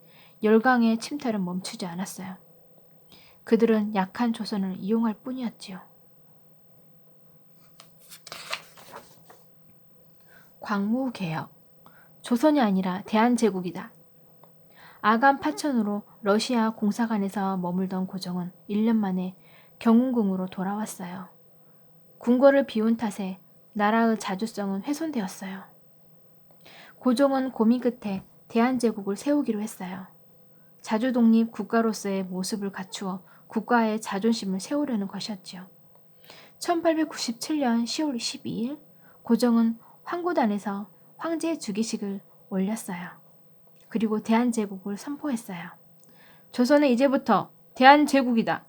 열강의 침탈은 멈추지 않았어요. 그들은 약한 조선을 이용할 뿐이었지요. 광무개혁. 조선이 아니라 대한제국이다. 아간 파천으로 러시아 공사관에서 머물던 고종은 1년 만에 경운궁으로 돌아왔어요. 궁궐을 비운 탓에 나라의 자주성은 훼손되었어요. 고종은 고민 끝에 대한제국을 세우기로 했어요. 자주독립 국가로서의 모습을 갖추어 국가의 자존심을 세우려는 것이었지요. 1897년 10월 12일 고종은 황구단에서 황제 즉위식을 올렸어요. 그리고 대한제국을 선포했어요. 조선은 이제부터 대한제국이다.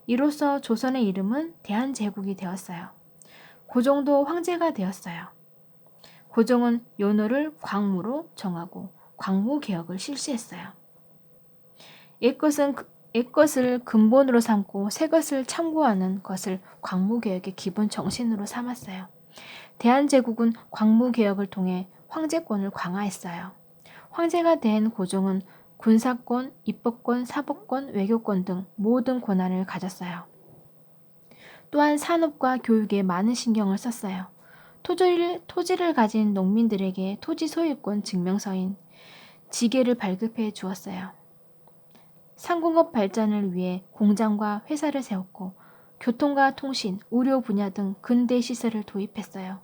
이로써 조선의 이름은 대한제국이 되었어요. 고종도 황제가 되었어요. 고종은 연호를 광무로 정하고 광무개혁을 실시했어요. 옛것을 근본으로 삼고 새것을 참고하는 것을 광무개혁의 기본 정신으로 삼았어요. 대한제국은 광무개혁을 통해 황제권을 강화했어요. 황제가 된 고종은 군사권, 입법권, 사법권, 외교권 등 모든 권한을 가졌어요. 또한 산업과 교육에 많은 신경을 썼어요. 토지를 가진 농민들에게 토지 소유권 증명서인 지계를 발급해 주었어요. 상공업 발전을 위해 공장과 회사를 세웠고 교통과 통신, 의료 분야 등 근대 시설을 도입했어요.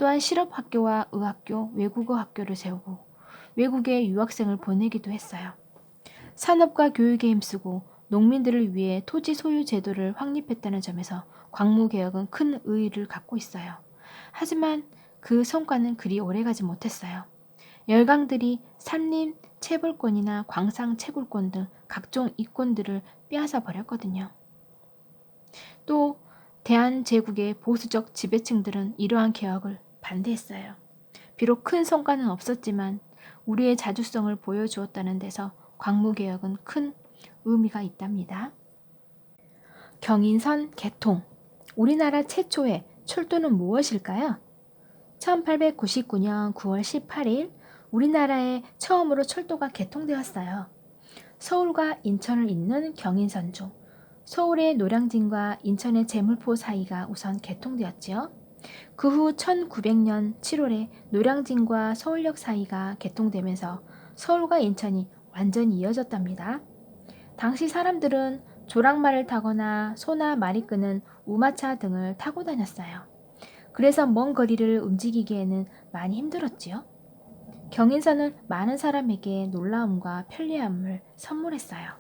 또한 실업학교와 의학교, 외국어 학교를 세우고 외국에 유학생을 보내기도 했어요. 산업과 교육에 힘쓰고 농민들을 위해 토지 소유 제도를 확립했다는 점에서 광무개혁은 큰 의의를 갖고 있어요. 하지만 그 성과는 그리 오래가지 못했어요. 열강들이 산림 채굴권이나 광상 채굴권 등 각종 이권들을 빼앗아 버렸거든요. 또 대한제국의 보수적 지배층들은 이러한 개혁을 반대했어요. 비록 큰 성과는 없었지만 우리의 자주성을 보여주었다는 데서 광무개혁은 큰 의미가 있답니다. 경인선 개통. 우리나라 최초의 철도는 무엇일까요? 1899년 9월 18일 우리나라에 처음으로 철도가 개통되었어요. 서울과 인천을 잇는 경인선 중 서울의 노량진과 인천의 제물포 사이가 우선 개통되었지요. 그 후 1900년 7월에 노량진과 서울역 사이가 개통되면서 서울과 인천이 완전히 이어졌답니다. 당시 사람들은 조랑말을 타거나 소나 말이 끄는 우마차 등을 타고 다녔어요. 그래서 먼 거리를 움직이기에는 많이 힘들었지요. 경인선은 많은 사람에게 놀라움과 편리함을 선물했어요.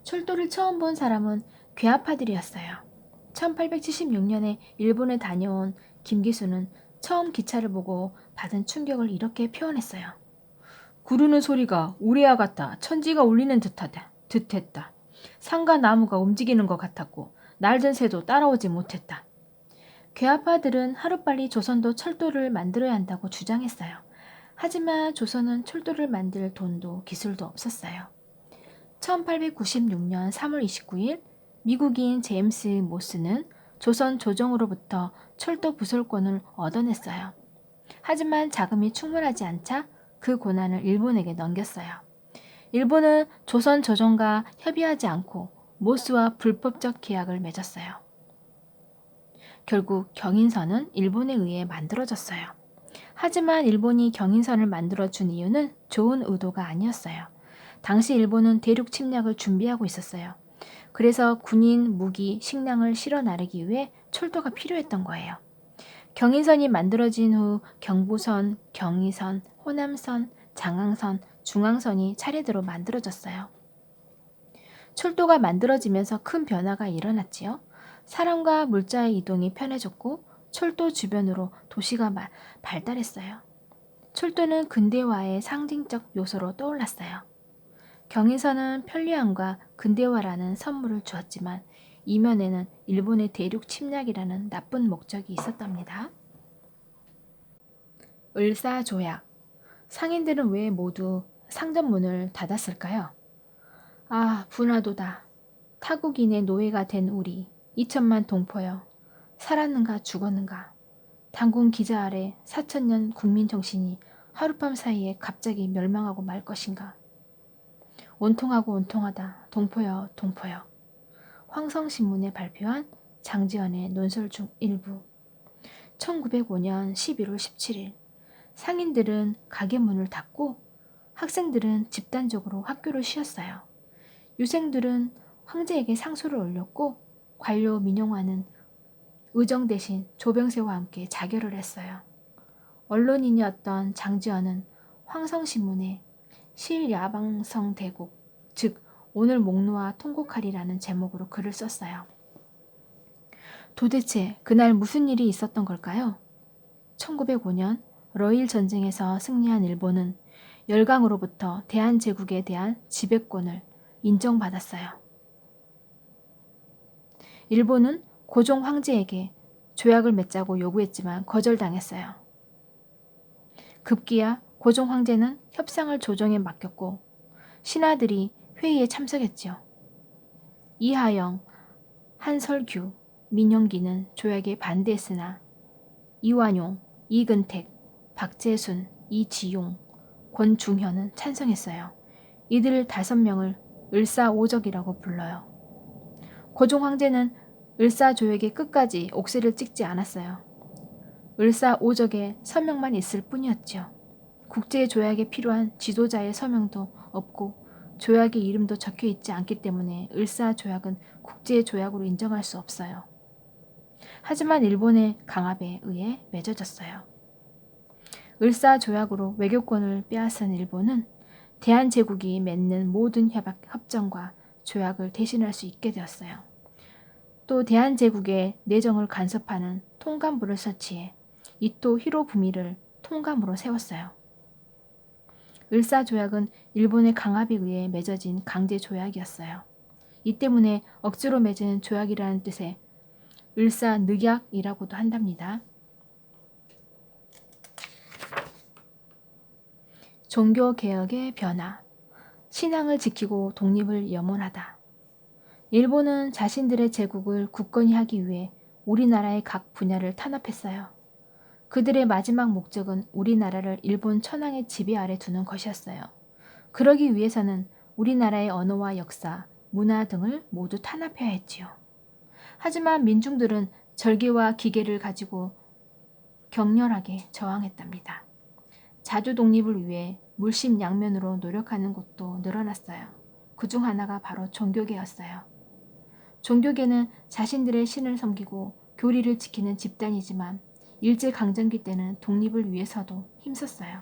철도를 처음 본 사람은 괴아파들이었어요. 1876년에 일본에 다녀온 김기수는 처음 기차를 보고 받은 충격을 이렇게 표현했어요. 구르는 소리가 우레와 같아 천지가 울리는 듯했다. 산과 나무가 움직이는 것 같았고 날든 새도 따라오지 못했다. 괴아파들은 하루빨리 조선도 철도를 만들어야 한다고 주장했어요. 하지만 조선은 철도를 만들 돈도 기술도 없었어요. 1896년 3월 29일 미국인 제임스 모스는 조선 조정으로부터 철도 부설권을 얻어냈어요. 하지만 자금이 충분하지 않자 그 권한을 일본에게 넘겼어요. 일본은 조선 조정과 협의하지 않고 모스와 불법적 계약을 맺었어요. 결국 경인선은 일본에 의해 만들어졌어요. 하지만 일본이 경인선을 만들어준 이유는 좋은 의도가 아니었어요. 당시 일본은 대륙 침략을 준비하고 있었어요. 그래서 군인, 무기, 식량을 실어 나르기 위해 철도가 필요했던 거예요. 경인선이 만들어진 후 경부선, 경의선, 호남선, 장항선, 중앙선이 차례대로 만들어졌어요. 철도가 만들어지면서 큰 변화가 일어났지요. 사람과 물자의 이동이 편해졌고 철도 주변으로 도시가 발달했어요. 철도는 근대화의 상징적 요소로 떠올랐어요. 경인선은 편리함과 근대화라는 선물을 주었지만 이면에는 일본의 대륙 침략이라는 나쁜 목적이 있었답니다. 을사조약. 상인들은 왜 모두 상점문을 닫았을까요? 아, 분하도다. 타국인의 노예가 된 우리 2천만 동포여. 살았는가 죽었는가. 당군 기자 아래 4천년 국민 정신이 하룻밤 사이에 갑자기 멸망하고 말 것인가. 온통하고 온통하다. 동포여 동포여. 황성신문에 발표한 장지연의 논설 중 일부. 1905년 11월 17일 상인들은 가게 문을 닫고 학생들은 집단적으로 학교를 쉬었어요. 유생들은 황제에게 상소를 올렸고 관료 민용화는 의정 대신 조병세와 함께 자결을 했어요. 언론인이었던 장지연은 황성신문에 실야방성대국, 즉 오늘 목놓아 통곡하리라는 제목으로 글을 썼어요. 도대체 그날 무슨 일이 있었던 걸까요? 1905년 러일 전쟁에서 승리한 일본은 열강으로부터 대한제국에 대한 지배권을 인정받았어요. 일본은 고종 황제에게 조약을 맺자고 요구했지만 거절당했어요. 급기야 고종 황제는 협상을 조정에 맡겼고 신하들이 회의에 참석했지요. 이하영, 한설규, 민영기는 조약에 반대했으나 이완용, 이근택, 박재순, 이지용, 권중현은 찬성했어요. 이들 5명을 을사오적이라고 불러요. 고종 황제는 을사조약의 끝까지 옥새를 찍지 않았어요. 을사오적의 서명만 있을 뿐이었죠. 국제조약에 필요한 지도자의 서명도 없고 조약의 이름도 적혀 있지 않기 때문에 을사조약은 국제조약으로 인정할 수 없어요. 하지만 일본의 강압에 의해 맺어졌어요. 을사조약으로 외교권을 빼앗은 일본은 대한제국이 맺는 모든 협정과 조약을 대신할 수 있게 되었어요. 또 대한제국의 내정을 간섭하는 통감부를 설치해 이토 히로부미를 통감으로 세웠어요. 을사조약은 일본의 강압에 의해 맺어진 강제조약이었어요. 이 때문에 억지로 맺은 조약이라는 뜻의 을사늑약이라고도 한답니다. 종교개혁의 변화. 신앙을 지키고 독립을 염원하다. 일본은 자신들의 제국을 굳건히 하기 위해 우리나라의 각 분야를 탄압했어요. 그들의 마지막 목적은 우리나라를 일본 천황의 지배 아래 두는 것이었어요. 그러기 위해서는 우리나라의 언어와 역사, 문화 등을 모두 탄압해야 했지요. 하지만 민중들은 절개와 기계를 가지고 격렬하게 저항했답니다. 자주 독립을 위해 물심양면으로 노력하는 곳도 늘어났어요. 그중 하나가 바로 종교계였어요. 종교계는 자신들의 신을 섬기고 교리를 지키는 집단이지만 일제강점기 때는 독립을 위해서도 힘썼어요.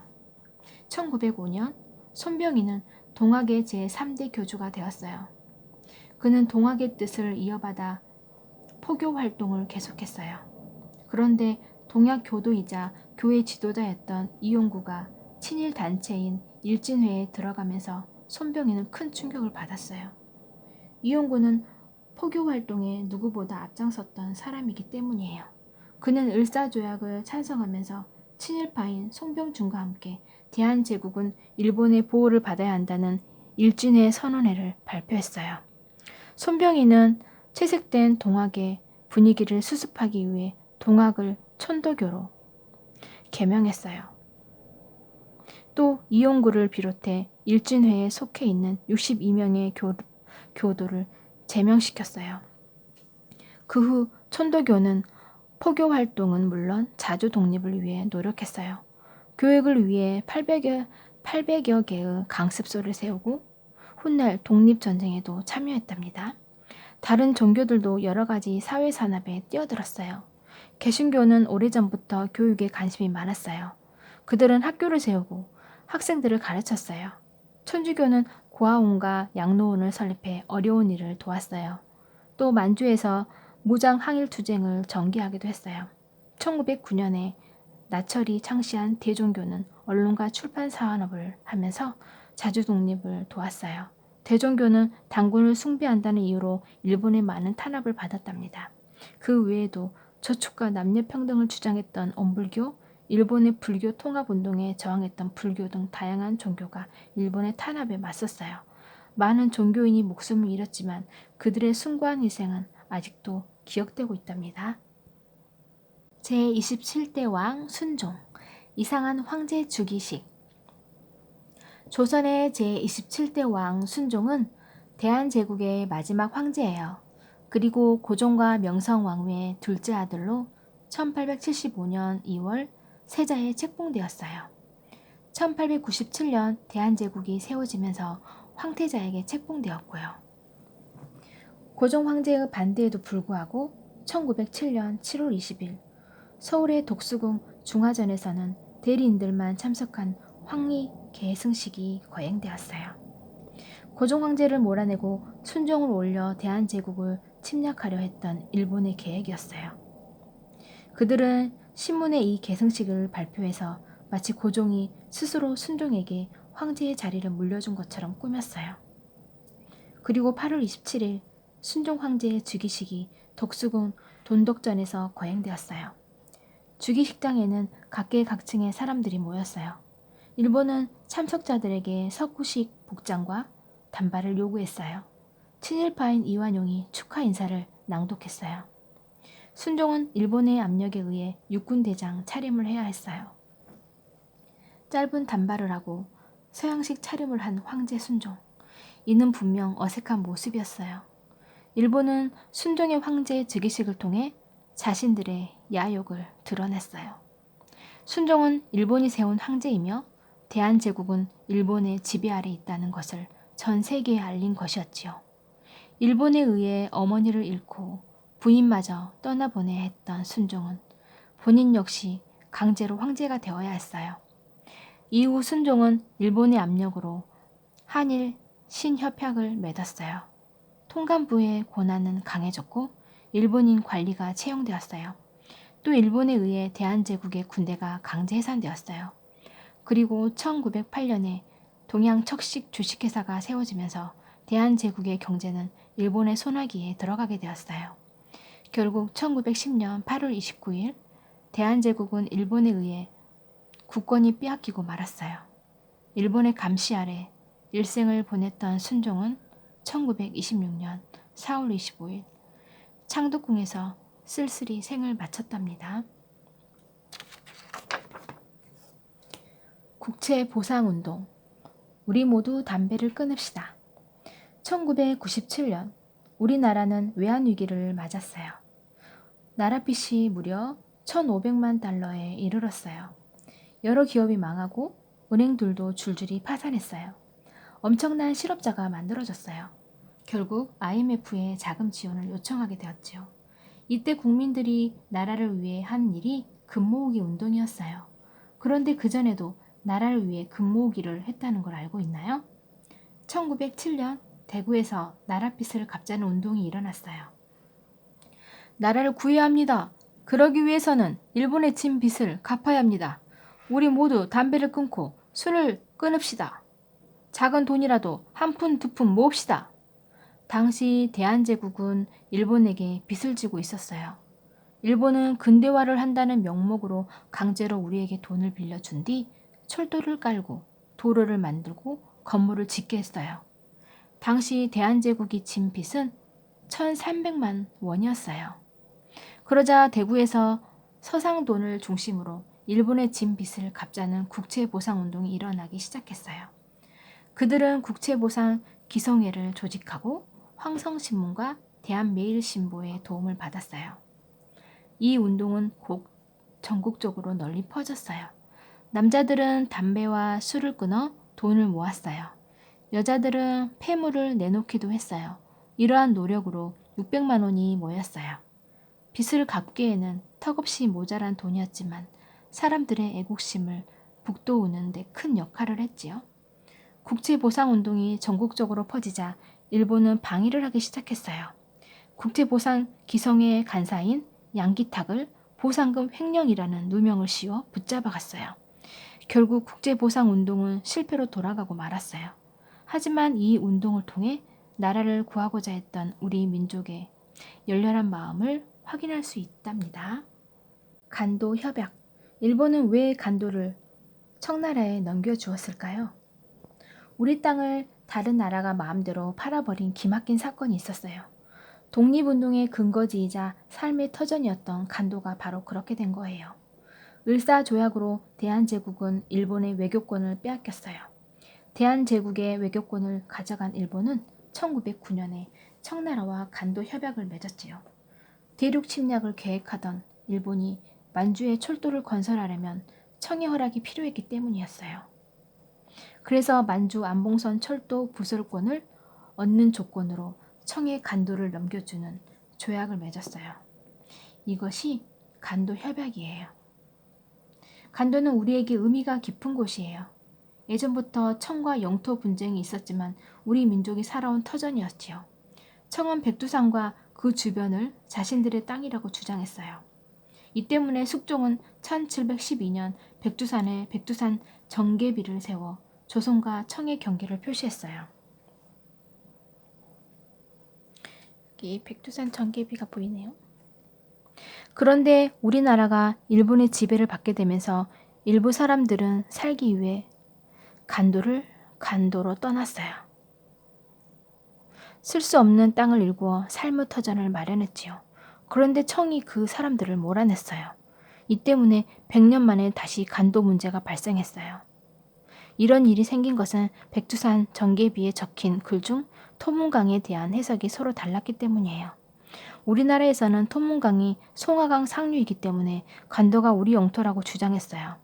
1905년 손병희는 동학의 제3대 교주가 되었어요. 그는 동학의 뜻을 이어받아 포교 활동을 계속했어요. 그런데 동학 교도이자 교회 지도자였던 이용구가 친일 단체인 일진회에 들어가면서 손병희는 큰 충격을 받았어요. 이용구는 포교 활동에 누구보다 앞장섰던 사람이기 때문이에요. 그는 을사조약을 찬성하면서 친일파인 송병준과 함께 대한제국은 일본의 보호를 받아야 한다는 일진회 선언회를 발표했어요. 손병희는 채색된 동학의 분위기를 수습하기 위해 동학을 천도교로 개명했어요. 또 이용구를 비롯해 일진회에 속해 있는 62명의 교도를 제명시켰어요. 그 후 천도교는 포교 활동은 물론 자주 독립을 위해 노력했어요. 교육을 위해 800여 개의 강습소를 세우고 훗날 독립전쟁에도 참여했답니다. 다른 종교들도 여러 가지 사회 산업에 뛰어들었어요. 개신교는 오래전부터 교육에 관심이 많았어요. 그들은 학교를 세우고 학생들을 가르쳤어요. 천주교는 고아원과 양로원을 설립해 어려운 일을 도왔어요. 또 만주에서 무장 항일 투쟁을 전개하기도 했어요. 1909년에 나철이 창시한 대종교는 언론과 출판 산업을 하면서 자주 독립을 도왔어요. 대종교는 당군을 숭배한다는 이유로 일본의 많은 탄압을 받았답니다. 그 외에도 저축과 남녀 평등을 주장했던 엄불교, 일본의 불교 통합운동에 저항했던 불교 등 다양한 종교가 일본의 탄압에 맞섰어요. 많은 종교인이 목숨을 잃었지만 그들의 숭고한 희생은 아직도 기억되고 있답니다. 제27대 왕 순종, 이상한 황제 즉위식. 조선의 제27대 왕 순종은 대한제국의 마지막 황제예요. 그리고 고종과 명성왕후의 둘째 아들로 1875년 2월 세자에 책봉되었어요. 1897년 대한제국이 세워지면서 황태자에게 책봉되었고요. 고종 황제의 반대에도 불구하고 1907년 7월 20일 서울의 독수궁 중화전에서는 대리인들만 참석한 황리 계승식이 거행되었어요. 고종 황제를 몰아내고 순종을 올려 대한제국을 침략하려 했던 일본의 계획이었어요. 그들은 신문에 이 계승식을 발표해서 마치 고종이 스스로 순종에게 황제의 자리를 물려준 것처럼 꾸몄어요. 그리고 8월 27일 순종 황제의 즉위식이 독수궁 돈덕전에서 거행되었어요. 즉위식장에는 각계각층의 사람들이 모였어요. 일본은 참석자들에게 서구식 복장과 단발을 요구했어요. 친일파인 이완용이 축하 인사를 낭독했어요. 순종은 일본의 압력에 의해 육군대장 차림을 해야 했어요. 짧은 단발을 하고 서양식 차림을 한 황제 순종. 이는 분명 어색한 모습이었어요. 일본은 순종의 황제 즉위식을 통해 자신들의 야욕을 드러냈어요. 순종은 일본이 세운 황제이며 대한제국은 일본의 지배 아래 있다는 것을 전 세계에 알린 것이었지요. 일본에 의해 어머니를 잃고 부인마저 떠나보내야 했던 순종은 본인 역시 강제로 황제가 되어야 했어요. 이후 순종은 일본의 압력으로 한일 신협약을 맺었어요. 통감부의 권한은 강해졌고 일본인 관리가 채용되었어요. 또 일본에 의해 대한제국의 군대가 강제 해산되었어요. 그리고 1908년에 동양척식 주식회사가 세워지면서 대한제국의 경제는 일본의 손아귀에 들어가게 되었어요. 결국 1910년 8월 29일 대한제국은 일본에 의해 국권이 빼앗기고 말았어요. 일본의 감시 아래 일생을 보냈던 순종은 1926년 4월 25일 창덕궁에서 쓸쓸히 생을 마쳤답니다. 국채보상운동. 우리 모두 담배를 끊읍시다. 1997년 우리나라는 외환위기를 맞았어요. 나라 빚이 무려 1,500만 달러에 이르렀어요. 여러 기업이 망하고 은행들도 줄줄이 파산했어요. 엄청난 실업자가 만들어졌어요. 결국 IMF에 자금 지원을 요청하게 되었지요. 이때 국민들이 나라를 위해 한 일이 금모으기 운동이었어요. 그런데 그전에도 나라를 위해 금모으기를 했다는 걸 알고 있나요? 1907년 대구에서 나랏빚을 갚자는 운동이 일어났어요. 나라를 구해야 합니다. 그러기 위해서는 일본에 진 빚을 갚아야 합니다. 우리 모두 담배를 끊고 술을 끊읍시다. 작은 돈이라도 한 푼 두 푼 모읍시다. 당시 대한제국은 일본에게 빚을 지고 있었어요. 일본은 근대화를 한다는 명목으로 강제로 우리에게 돈을 빌려준 뒤 철도를 깔고 도로를 만들고 건물을 짓게 했어요. 당시 대한제국이 진 빚은 1,300만 원이었어요. 그러자 대구에서 서상돈을 중심으로 일본의 진 빚을 갚자는 국채보상운동이 일어나기 시작했어요. 그들은 국채보상 기성회를 조직하고 황성신문과 대한매일신보의 도움을 받았어요. 이 운동은 곧 전국적으로 널리 퍼졌어요. 남자들은 담배와 술을 끊어 돈을 모았어요. 여자들은 폐물을 내놓기도 했어요. 이러한 노력으로 600만 원이 모였어요. 빚을 갚기에는 턱없이 모자란 돈이었지만 사람들의 애국심을 북돋우는 데 큰 역할을 했지요. 국채보상운동이 전국적으로 퍼지자 일본은 방위를 하기 시작했어요. 국채보상 기성의 간사인 양기탁을 보상금 횡령이라는 누명을 씌워 붙잡아갔어요. 결국 국제보상운동은 실패로 돌아가고 말았어요. 하지만 이 운동을 통해 나라를 구하고자 했던 우리 민족의 열렬한 마음을 확인할 수 있답니다. 간도 협약. 일본은 왜 간도를 청나라에 넘겨주었을까요? 우리 땅을 다른 나라가 마음대로 팔아버린 기막힌 사건이 있었어요. 독립운동의 근거지이자 삶의 터전이었던 간도가 바로 그렇게 된 거예요. 을사조약으로 대한제국은 일본의 외교권을 빼앗겼어요. 대한제국의 외교권을 가져간 일본은 1909년에 청나라와 간도 협약을 맺었지요. 대륙 침략을 계획하던 일본이 만주에 철도를 건설하려면 청의 허락이 필요했기 때문이었어요. 그래서 만주 안봉선 철도 부설권을 얻는 조건으로 청의 간도를 넘겨주는 조약을 맺었어요. 이것이 간도 협약이에요. 간도는 우리에게 의미가 깊은 곳이에요. 예전부터 청과 영토 분쟁이 있었지만 우리 민족이 살아온 터전이었지요. 청은 백두산과 그 주변을 자신들의 땅이라고 주장했어요. 이 때문에 숙종은 1712년 백두산에 백두산 정계비를 세워 조선과 청의 경계를 표시했어요. 여기 백두산 정계비가 보이네요. 그런데 우리나라가 일본의 지배를 받게 되면서 일부 사람들은 살기 위해 간도로 떠났어요. 쓸 수 없는 땅을 일구어 삶의 터전을 마련했지요. 그런데 청이 그 사람들을 몰아냈어요. 이 때문에 100년 만에 다시 간도 문제가 발생했어요. 이런 일이 생긴 것은 백두산 정계비에 적힌 글 중 토문강에 대한 해석이 서로 달랐기 때문이에요. 우리나라에서는 토문강이 송화강 상류이기 때문에 간도가 우리 영토라고 주장했어요.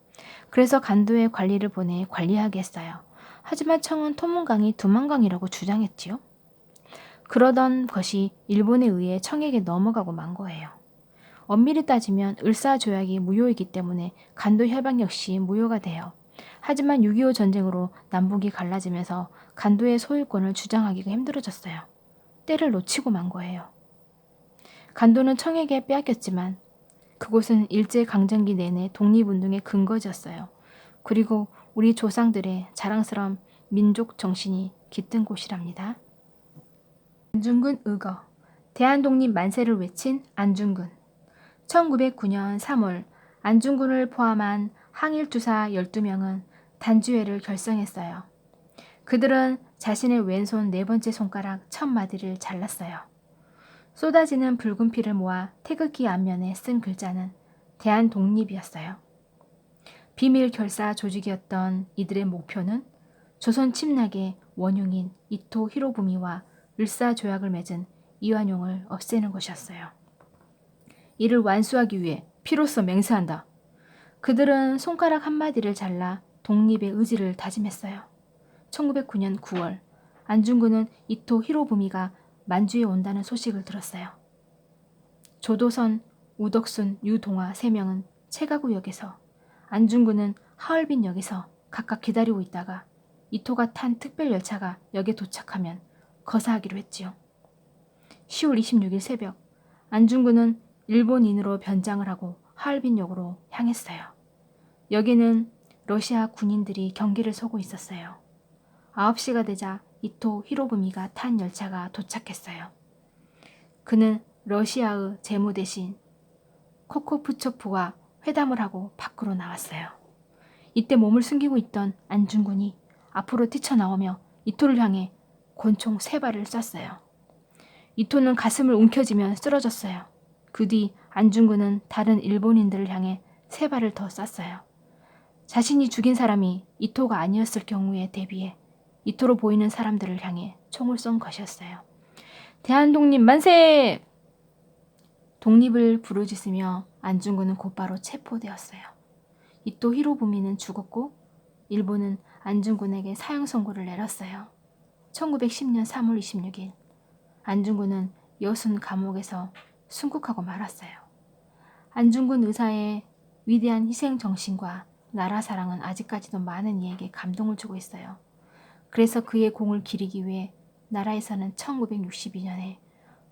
그래서 간도에 관리를 보내 관리하게 했어요. 하지만 청은 토문강이 두만강이라고 주장했지요. 그러던 것이 일본에 의해 청에게 넘어가고 만 거예요. 엄밀히 따지면 을사조약이 무효이기 때문에 간도 협약 역시 무효가 돼요. 하지만 6.25 전쟁으로 남북이 갈라지면서 간도의 소유권을 주장하기가 힘들어졌어요. 때를 놓치고 만 거예요. 간도는 청에게 빼앗겼지만 그곳은 일제강점기 내내 독립운동의 근거지였어요. 그리고 우리 조상들의 자랑스러운 민족 정신이 깃든 곳이랍니다. 안중근 의거, 대한독립 만세를 외친 안중근. 1909년 3월 안중근을 포함한 항일투사 12명은 단주회를 결성했어요. 그들은 자신의 왼손 네 번째 손가락 첫 마디를 잘랐어요. 쏟아지는 붉은 피를 모아 태극기 앞면에 쓴 글자는 대한독립이었어요. 비밀 결사 조직이었던 이들의 목표는 조선 침략의 원흉인 이토 히로부미와 을사조약을 맺은 이완용을 없애는 것이었어요. 이를 완수하기 위해 피로써 맹세한다. 그들은 손가락 한마디를 잘라 독립의 의지를 다짐했어요. 1909년 9월 안중근은 이토 히로부미가 만주에 온다는 소식을 들었어요. 조도선, 우덕순, 유동화 3명은 채가구역에서, 안중근은 하얼빈역에서 각각 기다리고 있다가 이토가 탄 특별열차가 역에 도착하면 거사하기로 했지요. 10월 26일 새벽 안중근은 일본인으로 변장을 하고 하얼빈역으로 향했어요. 여기는 러시아 군인들이 경계를 서고 있었어요. 9시가 되자 이토 히로부미가 탄 열차가 도착했어요. 그는 러시아의 제무 대신 코코푸초프와 회담을 하고 밖으로 나왔어요. 이때 몸을 숨기고 있던 안중근이 앞으로 뛰쳐나오며 이토를 향해 권총 3발을 쐈어요. 이토는 가슴을 움켜쥐며 쓰러졌어요. 그 뒤 안중근은 다른 일본인들을 향해 3발을 더 쐈어요. 자신이 죽인 사람이 이토가 아니었을 경우에 대비해 이토로 보이는 사람들을 향해 총을 쏜 것이었어요. 대한독립 만세! 독립을 부르짖으며 안중근은 곧바로 체포되었어요. 이토 히로부미는 죽었고 일본은 안중근에게 사형 선고를 내렸어요. 1910년 3월 26일 안중근은 여순 감옥에서 순국하고 말았어요. 안중근 의사의 위대한 희생 정신과 나라 사랑은 아직까지도 많은 이에게 감동을 주고 있어요. 그래서 그의 공을 기리기 위해 나라에서는 1962년에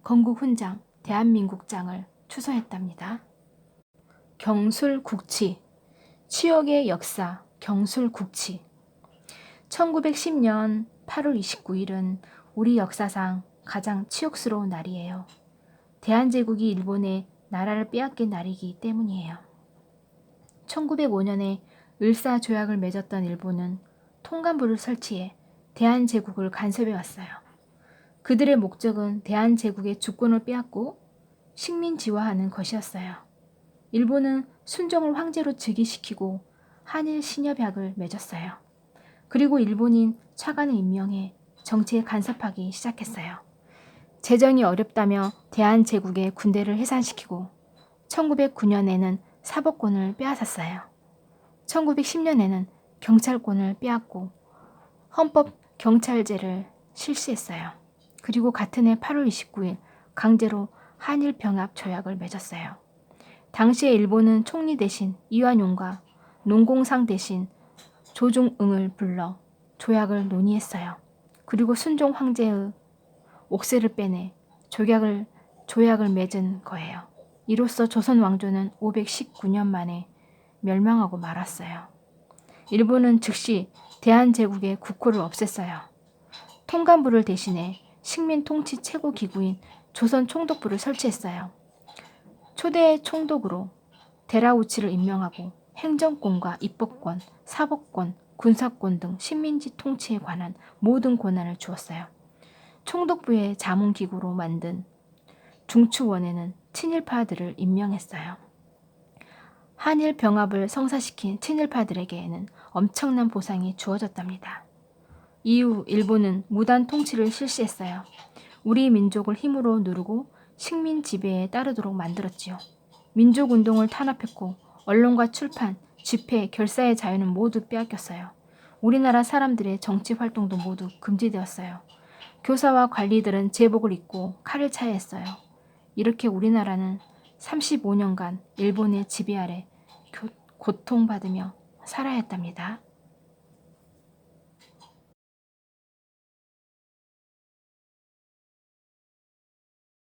건국훈장 대한민국장을 추서했답니다. 경술국치, 치욕의 역사 경술국치. 1910년 8월 29일은 우리 역사상 가장 치욕스러운 날이에요. 대한제국이 일본에 나라를 빼앗긴 날이기 때문이에요. 1905년에 을사조약을 맺었던 일본은 통감부를 설치해 대한제국을 간섭해 왔어요. 그들의 목적은 대한제국의 주권을 빼앗고 식민지화하는 것이었어요. 일본은 순종을 황제로 즉위시키고 한일 신협약을 맺었어요. 그리고 일본인 차관을 임명해 정치에 간섭하기 시작했어요. 재정이 어렵다며 대한제국의 군대를 해산시키고 1909년에는 사법권을 빼앗았어요. 1910년에는 경찰권을 빼앗고 헌법 경찰제를 실시했어요. 그리고 같은 해 8월 29일 강제로 한일병합 조약을 맺었어요. 당시에 일본은 총리 대신 이완용과 농공상 대신 조중응을 불러 조약을 논의했어요. 그리고 순종 황제의 옥새를 빼내 조약을 맺은 거예요. 이로써 조선 왕조는 519년 만에 멸망하고 말았어요. 일본은 즉시 대한제국의 국호를 없앴어요. 통감부를 대신해 식민 통치 최고 기구인 조선 총독부를 설치했어요. 초대 총독으로 데라우치를 임명하고 행정권과 입법권, 사법권, 군사권 등 식민지 통치에 관한 모든 권한을 주었어요. 총독부의 자문기구로 만든 중추원에는 친일파들을 임명했어요. 한일 병합을 성사시킨 친일파들에게는 엄청난 보상이 주어졌답니다. 이후 일본은 무단 통치를 실시했어요. 우리 민족을 힘으로 누르고 식민 지배에 따르도록 만들었지요. 민족운동을 탄압했고 언론과 출판, 집회, 결사의 자유는 모두 빼앗겼어요. 우리나라 사람들의 정치 활동도 모두 금지되었어요. 교사와 관리들은 제복을 입고 칼을 차야 했어요. 이렇게 우리나라는 35년간 일본의 지배 아래 고통받으며 살아야 했답니다.